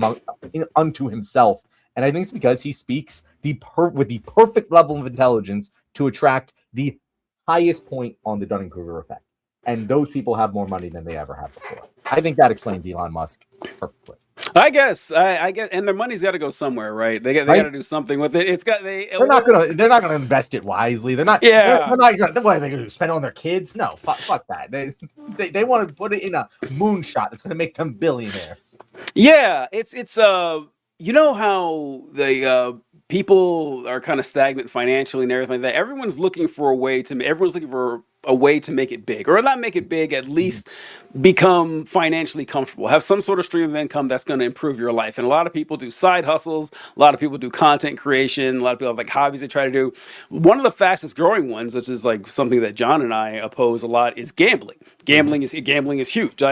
unto himself, and I think it's because he speaks with the perfect level of intelligence to attract the highest point on the Dunning-Kruger effect. And those people have more money than they ever have before. I think that explains Elon Musk perfectly. I guess, and their money's got to go somewhere, right? They got to do something with it. They're not gonna invest it wisely. They're not. Yeah. They're not gonna. What are they gonna do? Spend it on their kids? No, fuck that. They want to put it in a moonshot that's gonna make them billionaires. Yeah, it's you know how the people are kind of stagnant financially and everything like that. Everyone's looking for a way to make it big, or not make it big, at least become financially comfortable, have some sort of stream of income that's going to improve your life. And a lot of people do side hustles, a lot of people do content creation, a lot of people have like hobbies they try to do. One of the fastest growing ones, which is like something that John and I oppose a lot, is gambling. Gambling is huge.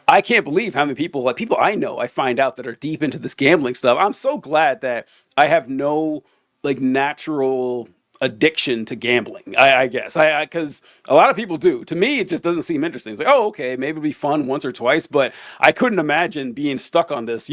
I can't believe how many people I know, I find out that are deep into this gambling stuff. I'm so glad that I have no like natural addiction to gambling, I guess. Because a lot of people do. To me, it just doesn't seem interesting. It's like, oh, okay, maybe it'll be fun once or twice, but I couldn't imagine being stuck on this,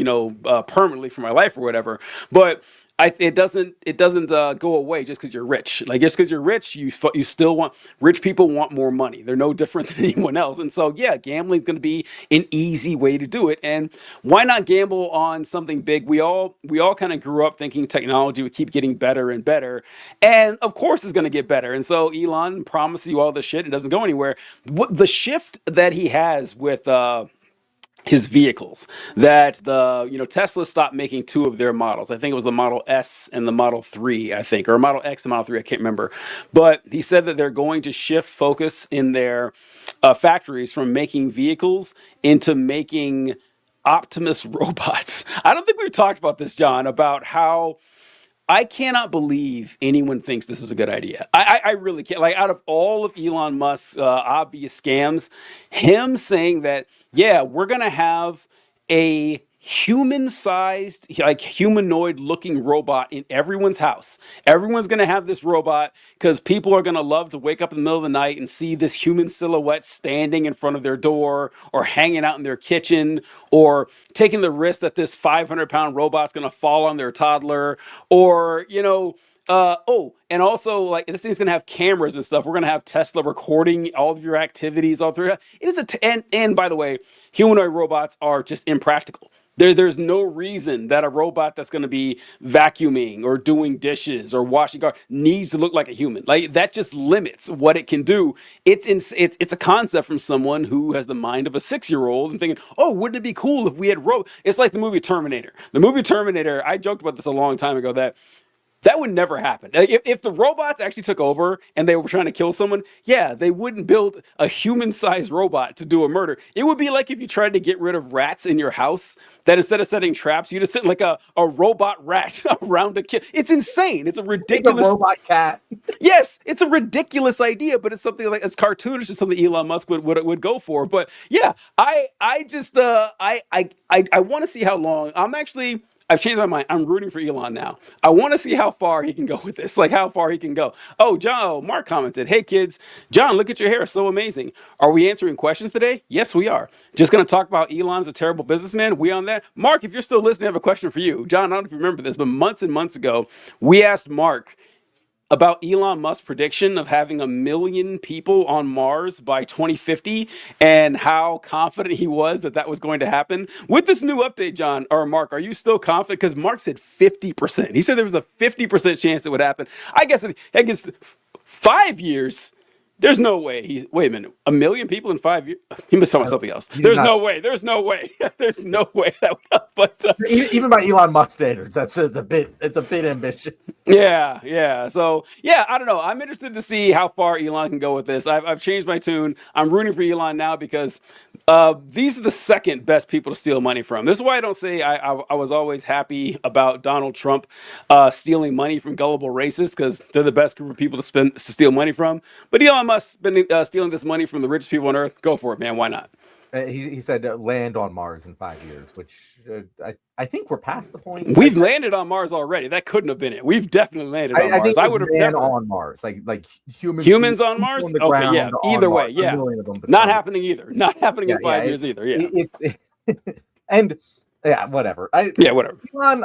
permanently for my life or whatever. But it doesn't go away just because you're rich. Like just because you're rich, you still want rich people want more money. They're no different than anyone else. And so yeah, gambling is going to be an easy way to do it. And why not gamble on something big? We all kind of grew up thinking technology would keep getting better and better, and of course it's going to get better. And so Elon promises you all this shit. It doesn't go anywhere. The shift that he has with his vehicles, that Tesla stopped making two of their models. I think it was the Model S and the Model 3, I think, or Model X and Model 3, I can't remember. But he said that they're going to shift focus in their factories from making vehicles into making Optimus robots. I don't think we've talked about this, John, about how I cannot believe anyone thinks this is a good idea. I really can't. Like, out of all of Elon Musk's obvious scams, him saying that, yeah, we're going to have a human-sized, like humanoid-looking robot in everyone's house. Everyone's going to have this robot because people are going to love to wake up in the middle of the night and see this human silhouette standing in front of their door or hanging out in their kitchen, or taking the risk that this 500-pound robot's going to fall on their toddler, or, and also, like, this thing's gonna have cameras and stuff. We're gonna have Tesla recording all of your activities all through. It is and by the way, humanoid robots are just impractical. There's no reason that a robot that's going to be vacuuming or doing dishes or washing cars needs to look like a human. Like, that just limits what it can do. It's a concept from someone who has the mind of a 6-year-old and thinking, oh, wouldn't it be cool if we had It's like the movie Terminator. The movie Terminator, I joked about this a long time ago, that would never happen. If the robots actually took over and they were trying to kill someone, yeah, they wouldn't build a human-sized robot to do a murder. It would be like if you tried to get rid of rats in your house, that instead of setting traps, you just sit like a robot rat around a kid. It's insane. It's a ridiculous... It's a robot cat. Yes, it's a ridiculous idea, but it's something like, it's cartoonish, it's something Elon Musk would go for. But yeah, I just, I want to see how long. I've changed my mind. I'm rooting for Elon now. I want to see how far he can go with this. Like how far he can go. Oh, Mark commented, "Hey kids, John, look at your hair, so amazing. Are we answering questions today? Yes, we are. Just gonna talk about Elon's a terrible businessman. We on that? Mark, if you're still listening, I have a question for you. John, I don't know if you remember this, but months and months ago, we asked Mark about Elon Musk's prediction of having 1 million people on Mars by 2050 and how confident he was that that was going to happen. With this new update, John, or Mark, are you still confident? Because Mark said 50%. He said there was a 50% chance it would happen. I guess 5 years. There's no way. Wait a minute. 1 million people in 5 years? He must talk about something else. There's no way. There's no way. There's no way that would. But even by Elon Musk standards, it's a bit ambitious. Yeah. So yeah, I don't know. I'm interested to see how far Elon can go with this. I've changed my tune. I'm rooting for Elon now because these are the second best people to steal money from. This is why I don't say I was always happy about Donald Trump stealing money from gullible racists, because they're the best group of people to steal money from. But Elon Musk been stealing this money from the richest people on earth. Go for it, man. Why not? He said land on Mars in 5 years, which I think we're past the point. We've landed on Mars already. That couldn't have been it. We've definitely landed on Mars. I would have never on Mars, like humans on Mars. On okay, yeah. Either way, yeah. Not happening either. Not happening in 5 years either. Yeah. And yeah, whatever. Whatever. Elon,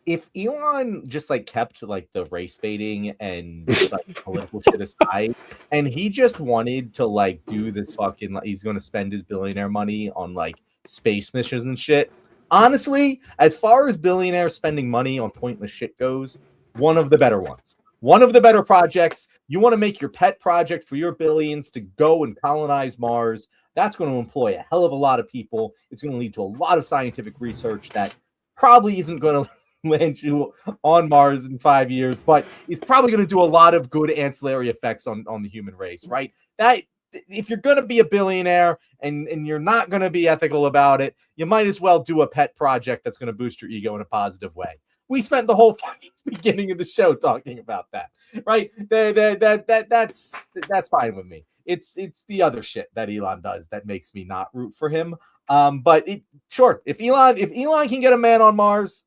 if Elon just like kept like the race baiting and like political shit aside, and he just wanted to like do this fucking, like, he's going to spend his billionaire money on like space missions and shit. Honestly, as far as billionaires spending money on pointless shit goes, one of the better ones. One of the better projects. You want to make your pet project for your billions to go and colonize Mars. That's going to employ a hell of a lot of people. It's going to lead to a lot of scientific research that probably isn't going to land you on Mars in 5 years, but it's probably going to do a lot of good ancillary effects on the human race, right? That if you're going to be a billionaire and you're not going to be ethical about it, you might as well do a pet project that's going to boost your ego in a positive way. We spent the whole fucking beginning of the show talking about that, right? That's fine with me. It's the other shit that Elon does that makes me not root for him. But if Elon can get a man on Mars,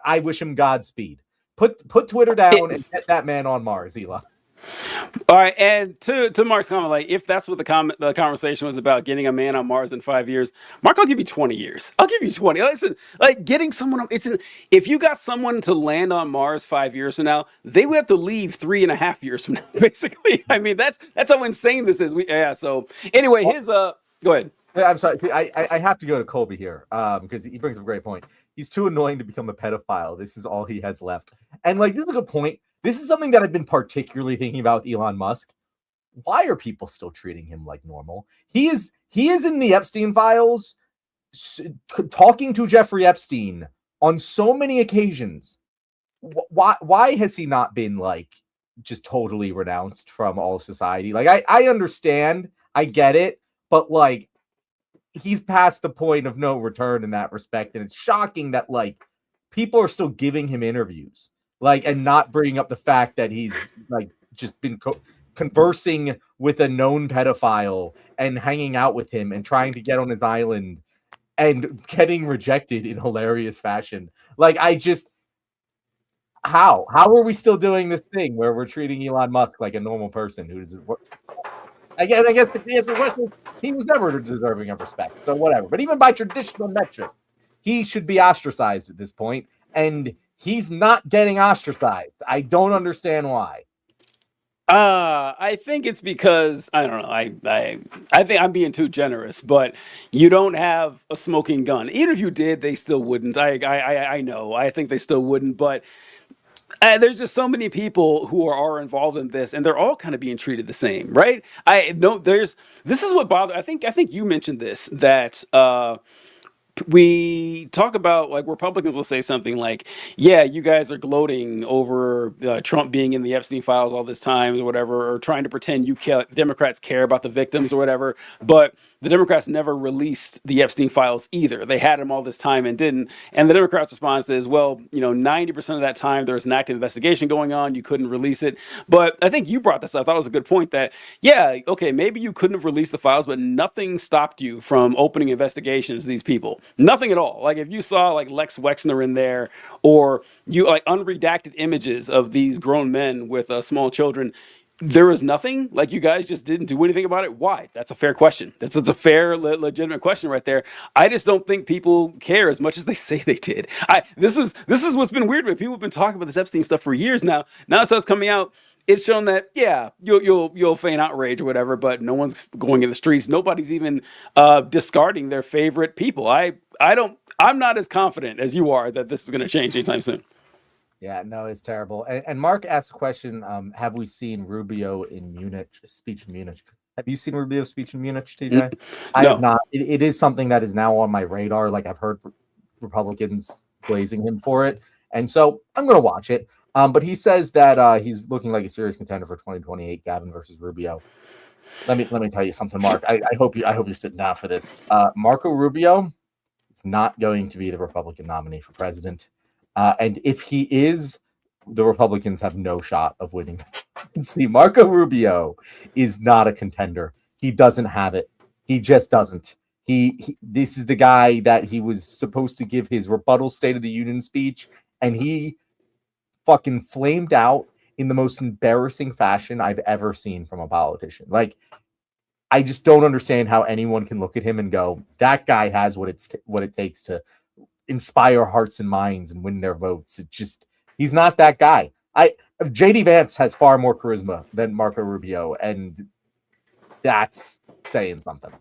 I wish him Godspeed. Put Twitter down and get that man on Mars, Elon. All right, and to Mark's comment, like if that's what the conversation was about, getting a man on Mars in 5 years, Mark, I'll give you 20 years. I'll give you 20. Listen, like getting someone, if you got someone to land on Mars 5 years from now, they would have to leave 3.5 years from now. Basically, I mean that's how insane this is. So anyway, go ahead. I'm sorry, I have to go to Colby here because he brings up a great point. He's too annoying to become a pedophile. This is all he has left. And like, this is a good point. This is something that I've been particularly thinking about with Elon Musk. Why are people still treating him like normal? He is in the Epstein files, talking to Jeffrey Epstein on so many occasions. Why has he not been like just totally renounced from all of society? Like, I understand, I get it, but like, he's past the point of no return in that respect. And it's shocking that like people are still giving him interviews, like, and not bringing up the fact that he's like just been conversing with a known pedophile and hanging out with him and trying to get on his island and getting rejected in hilarious fashion. Like, how are we still doing this thing where we're treating Elon Musk like a normal person who doesn't work? I guess the question, he was never deserving of respect, so whatever. But even by traditional metrics, he should be ostracized at this point, and he's not getting ostracized. I don't understand why. I think it's because I don't know. I think I'm being too generous, but you don't have a smoking gun. Even if you did, they still wouldn't. I know. I think they still wouldn't, but. There's just so many people who are involved in this, and they're all kind of being treated the same, right? This is what bothers. I think you mentioned this, that we talk about, like, Republicans will say something like, yeah, you guys are gloating over Trump being in the Epstein files all this time or whatever, or trying to pretend Democrats care about the victims or whatever. But the Democrats never released the Epstein files either. They had him all this time and didn't. And the Democrats' response is, well, 90% of that time there was an active investigation going on. You couldn't release it. But I think you brought this up. I thought it was a good point that, yeah, okay, maybe you couldn't have released the files, but nothing stopped you from opening investigations of these people. nothing at all. Like if you saw like Lex Wexner in there, or you like unredacted images of these grown men with small children, there was nothing. Like you guys just didn't do anything about it. Why? That's a fair question. It's a fair, legitimate question right there. I just don't think people care as much as they say they did. This is what's been weird. But people have been talking about this Epstein stuff for years now. Now it starts coming out. It's shown that yeah, you'll feign outrage or whatever, but no one's going in the streets. Nobody's even discarding their favorite people. I'm not as confident as you are that this is going to change anytime soon. Yeah, no, it's terrible. And Mark asked a question: have we seen Rubio in Munich? Speech in Munich. Have you seen Rubio's speech in Munich, TJ? I have not. It is something that is now on my radar. Like I've heard Republicans glazing him for it, and so I'm going to watch it. But he says that he's looking like a serious contender for 2028, Gavin versus Rubio. Let me tell you something, Mark. I hope you're sitting down for this. Marco Rubio is not going to be the Republican nominee for president. And if he is, the Republicans have no shot of winning. See, Marco Rubio is not a contender. He doesn't have it. He just doesn't. This is the guy that he was supposed to give his rebuttal State of the Union speech, and he fucking flamed out in the most embarrassing fashion I've ever seen from a politician. Like, I just don't understand how anyone can look at him and go, that guy has what it takes to inspire hearts and minds and win their votes. It just, he's not that guy. JD Vance has far more charisma than Marco Rubio, and that's saying something.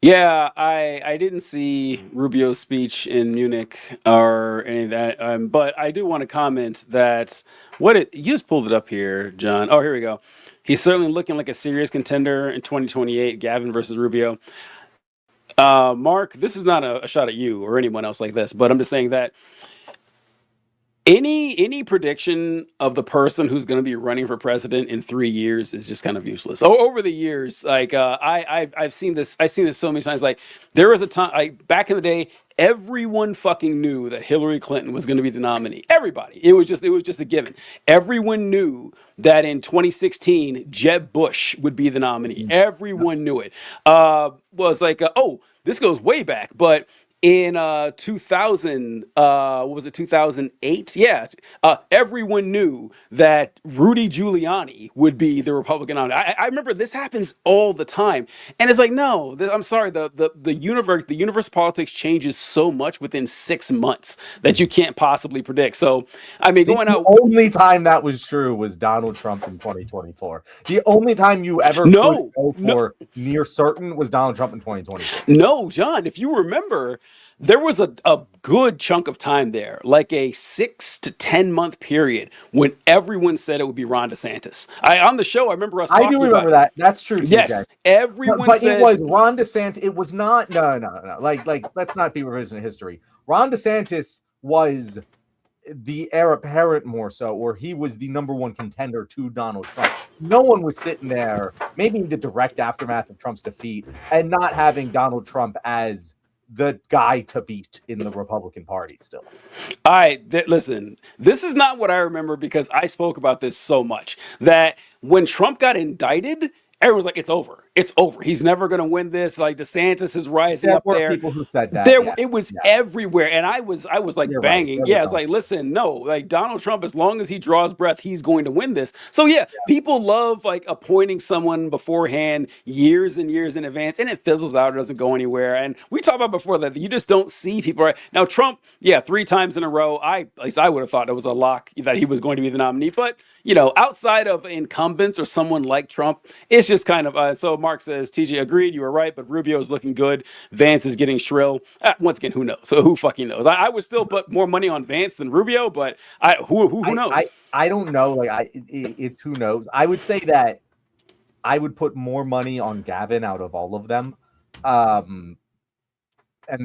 Yeah, I didn't see Rubio's speech in Munich or any of that, but I do want to comment that you just pulled it up here, John. Oh, here we go. He's certainly looking like a serious contender in 2028, Gavin versus Rubio. Mark, this is not a shot at you or anyone else like this, but I'm just saying that any prediction of the person who's going to be running for president in 3 years is just kind of useless. Over the years, like I've seen this so many times. Like there was a time, back in the day, everyone fucking knew that Hillary Clinton was going to be the nominee. Everybody. It was just a given. Everyone knew that in 2016, Jeb Bush would be the nominee. Everyone knew it. Was like, this goes way back, but in 2000, what was it, 2008? Yeah, everyone knew that Rudy Giuliani would be the Republican nominee. I remember this happens all the time, and it's like, no, I'm sorry, the universe of politics changes so much within 6 months that you can't possibly predict. So, I mean, the only time that was true was Donald Trump in 2024. The only time you ever could go for near certain was Donald Trump in 2024. No, John, if you remember, there was a good chunk of time there, like a 6 to 10 month period, when everyone said it would be Ron DeSantis. On the show, I remember us talking about it. I do remember that. That's true. Yes, everyone said. But it was Ron DeSantis. It was not. No. Like, let's not be revisionist history. Ron DeSantis was the heir apparent more so, or he was the number one contender to Donald Trump. No one was sitting there, maybe in the direct aftermath of Trump's defeat, and not having Donald Trump as the guy to beat in the Republican Party still. Listen, this is not what I remember, because I spoke about this so much that when Trump got indicted, everyone's like, it's over. It's over. He's never going to win this. Like DeSantis is rising up there. People who said that. It was everywhere. And I was like You're banging. Right. Yeah, it's like, listen, no, like Donald Trump, as long as he draws breath, he's going to win this. So people love like appointing someone beforehand years and years in advance, and it fizzles out. It doesn't go anywhere. And we talked about before that you just don't see people. Right now, Trump, 3 times in a row, at least I would have thought it was a lock that he was going to be the nominee. But outside of incumbents or someone like Trump, it's just kind of so Mark says, TJ agreed, you were right, but Rubio is looking good. Vance is getting shrill. Once again, who knows? So who fucking knows? I would still put more money on Vance than Rubio, but who knows? I don't know. Like it's who knows. I would say that I would put more money on Gavin out of all of them. And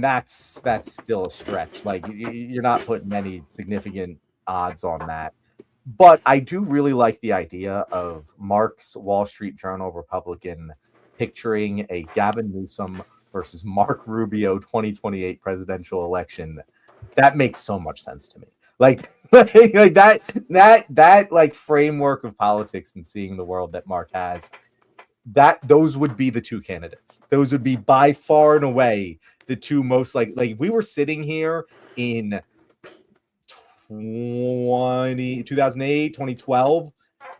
that's still a stretch. Like you're not putting any significant odds on that. But I do really like the idea of Mark's Wall Street Journal Republican picturing a Gavin Newsom versus Mark Rubio 2028 presidential election. That makes so much sense to me. Like that like framework of politics and seeing the world that Mark has. those would be the two candidates. Those would be by far and away the two most like we were sitting here in 2008, 2012.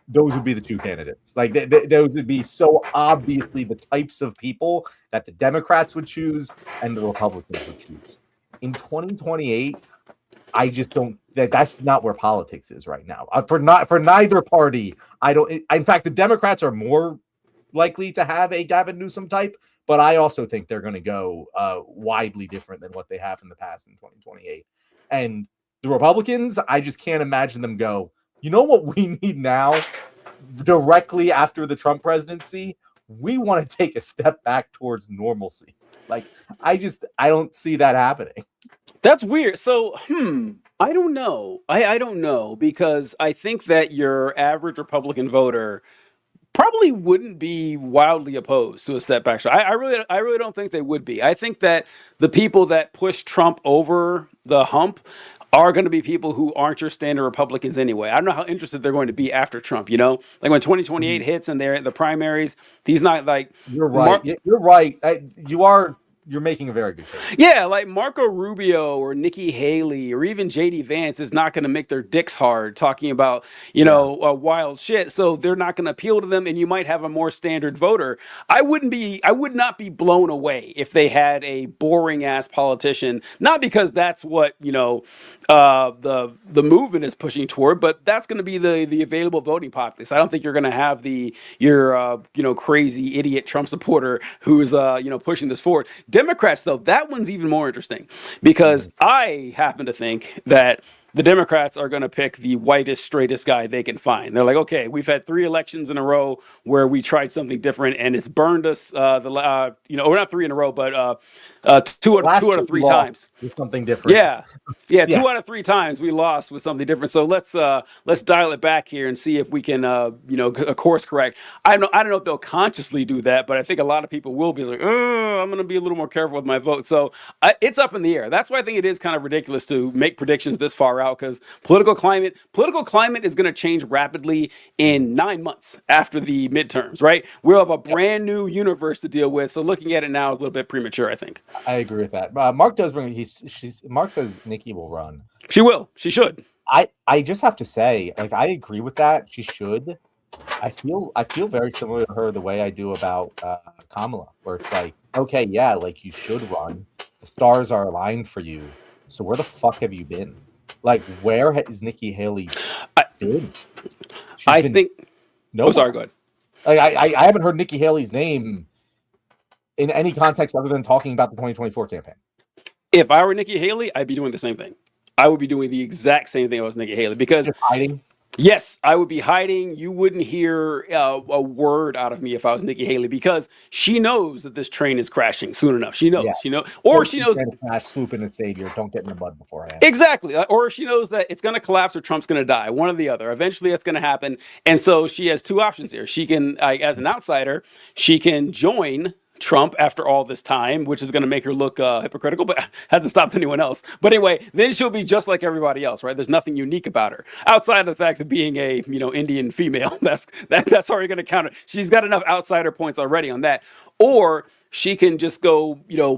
Those would be the two candidates. Like those would be so obviously the types of people that the Democrats would choose and the Republicans would choose. In 2028, I just don't. That's not where politics is right now. For neither party, I don't. In fact, the Democrats are more likely to have a Gavin Newsom type, but I also think they're going to go widely different than what they have in the past in 2028. And the Republicans, I just can't imagine them go, you know what we need now, directly after the Trump presidency? We want to take a step back towards normalcy. Like, I don't see that happening. That's weird. So, I don't know. I don't know, because I think that your average Republican voter probably wouldn't be wildly opposed to a step back. I really don't think they would be. I think that the people that push Trump over the hump are going to be people who aren't your standard Republicans anyway. I don't know how interested they're going to be after Trump, you know? Like when 2028 hits and they're in the primaries, he's not like... You're right. You're right. You're making a very good case. Yeah, like Marco Rubio or Nikki Haley or even JD Vance is not going to make their dicks hard talking about, wild shit. So they're not going to appeal to them, and you might have a more standard voter. I would not be blown away if they had a boring ass politician, not because that's what, the movement is pushing toward, but that's going to be the available voting populace. I don't think you're going to have your crazy idiot Trump supporter who's pushing this forward. Democrats, though, that one's even more interesting, because I happen to think that the Democrats are going to pick the whitest, straightest guy they can find. They're like, okay, we've had 3 elections in a row where we tried something different, and it's burned us. Or not 3 in a row, but two out of 3 times with something different. Yeah. 2 out of 3 times we lost with something different. So let's dial it back here and see if we can course correct. I don't know if they'll consciously do that, but I think a lot of people will be like, oh, I'm going to be a little more careful with my vote. So it's up in the air. That's why I think it is kind of ridiculous to make predictions this far out, because political climate is going to change rapidly in 9 months after the midterms, right? We'll have a brand new universe to deal with. So looking at it now is a little bit premature, I think. I agree with that. Mark does bring. Mark says Nikki will run. She will. She should. I just have to say, like, I agree with that. She should. I feel very similar to her the way I do about Kamala, where it's like, okay, yeah, like, you should run. The stars are aligned for you. So where the fuck have you been? Like, where is Nikki Haley been? No. Oh, sorry, go ahead. Like, I haven't heard Nikki Haley's name in any context other than talking about the 2024 campaign. If I were Nikki Haley, I'd be doing the same thing. I would be doing the exact same thing as Nikki Haley, because you're hiding. Yes, I would be hiding. You wouldn't hear a word out of me if I was Nikki Haley, because she knows that this train is crashing soon enough. She knows, she knows. Swoop in the savior. Don't get in the mud beforehand. Exactly. Or she knows that it's going to collapse or Trump's going to die. One or the other. Eventually, that's going to happen. And so she has 2 options here. She can, as an outsider, she can join Trump after all this time, which is going to make her look hypocritical, but hasn't stopped anyone else. But anyway, then she'll be just like everybody else, right? There's nothing unique about her outside of the fact of being a Indian female. That's already going to count. She's got enough outsider points already on that. Or she can just go,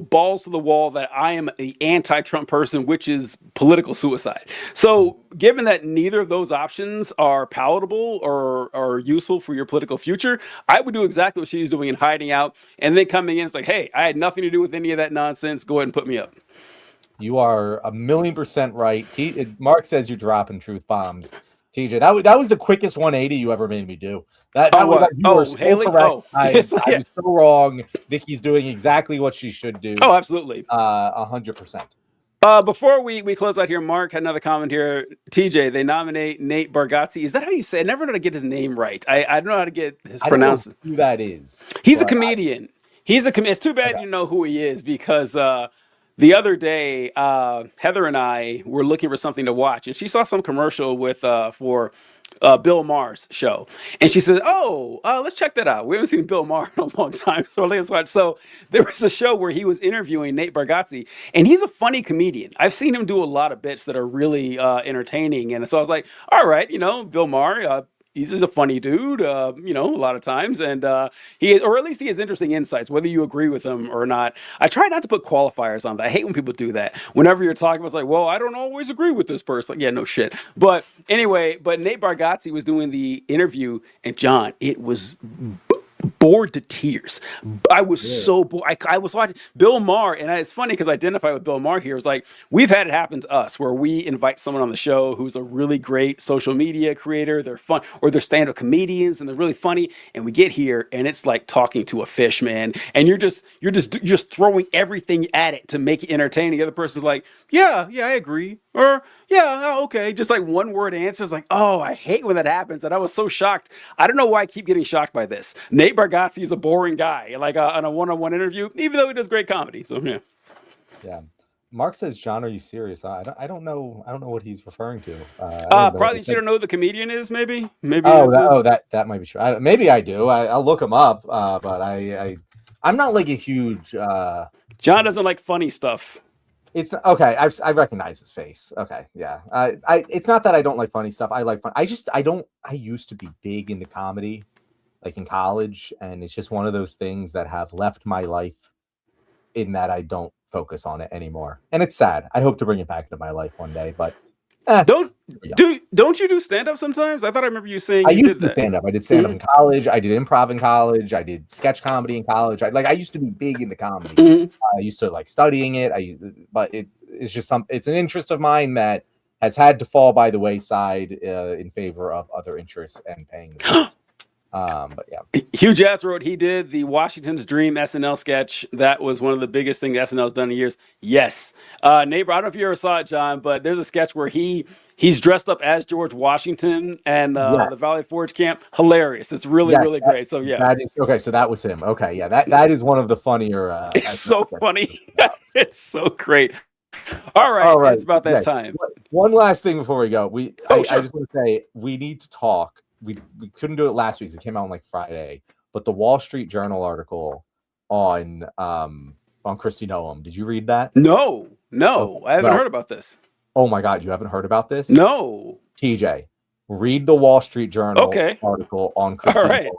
balls to the wall that I am the anti-Trump person, which is political suicide. So given that neither of those options are palatable or useful for your political future, I would do exactly what she's doing and hiding out, and then coming in, it's like, hey, I had nothing to do with any of that nonsense. Go ahead and put me up. You are 1,000,000% right. Mark says you're dropping truth bombs. TJ, that was the quickest 180 you ever made me do. You were so Haley? Correct. I was so wrong. Nikki's doing exactly what she should do. Oh, absolutely. 100%. Before we close out here, Mark had another comment here. TJ, they nominate Nate Bargatze. Is that how you say it? I never know how to get his name right. I don't know how to get his pronunciation. Who that is. He's a comedian. It's too bad you know who he is, because the other day, Heather and I were looking for something to watch, and she saw some commercial for Bill Maher's show, and she said, let's check that out. We haven't seen Bill Maher in a long time, so let's watch. So there was a show where he was interviewing Nate Bargatze, and he's a funny comedian. I've seen him do a lot of bits that are really entertaining, and so I was like, all right, Bill Maher, he's just a funny dude, you know, a lot of times, and or at least he has interesting insights, whether you agree with him or not. I try not to put qualifiers on that. I hate when people do that. Whenever you're talking, it's like, well, I don't always agree with this person. Like, yeah, no shit. But anyway, but Nate Bargatze was doing the interview, and John, it was bored to tears. I was so bored. I was watching Bill Maher, and it's funny because I identify with Bill Maher here. It's like we've had it happen to us where we invite someone on the show who's a really great social media creator. They're fun, or they're stand-up comedians, and they're really funny. And we get here, and it's like talking to a fish, man. And you're just throwing everything at it to make it entertaining. The other person's like, yeah, I agree, or yeah, okay. Just like one word answers, like, oh, I hate when that happens. And I was so shocked. I don't know why I keep getting shocked by this. Nate Bargatze is a boring guy, like on a one-on-one interview, even though he does great comedy. So yeah. Yeah. Mark says, John, are you serious? I don't know. I don't know what he's referring to. Probably you don't know who the comedian is, maybe. That might be true. Maybe I do. I'll look him up. But I'm not like a huge. John doesn't like funny stuff. It's okay. I recognize his face. Okay, yeah. It's not that I don't like funny stuff. I like fun. I used to be big into comedy, like in college, and it's just one of those things that have left my life in that I don't focus on it anymore, and it's sad. I hope to bring it back into my life one day, but don't you do stand up sometimes? I thought I remember you saying you did that. Stand up. I did stand up in college. I did improv in college. I did sketch comedy in college. I used to be big into comedy. I used to like studying it. But it's just it's an interest of mine that has had to fall by the wayside in favor of other interests and paying the bills. But yeah, Hugh Jass wrote he did the Washington's Dream SNL sketch. That was one of the biggest things SNL's done in years. Yes, neighbor. I don't know if you ever saw it, John, but there's a sketch where he's dressed up as George Washington and the Valley Forge camp. Hilarious. It's really great. So yeah, okay. So that was him. Okay, yeah, that is one of the funnier. It's so funny. It's so great. All right, it's about that time. One last thing before we go, I just want to say we need to talk. We couldn't do it last week because it came out on like Friday, but the Wall Street Journal article on Kristi Noem. Did you read that? No, I haven't heard about this. Oh my God, you haven't heard about this? No. TJ, read the Wall Street Journal article on Kristi Noem.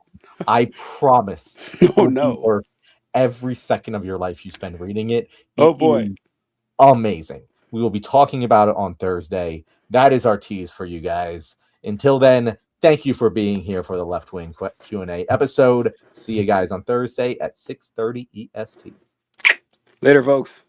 I promise. Worth every second of your life you spend reading it. Oh boy. Amazing. We will be talking about it on Thursday. That is our tease for you guys. Until then, thank you for being here for the Left Wing Q&A episode. See you guys on Thursday at 6:30 EST. Later, folks.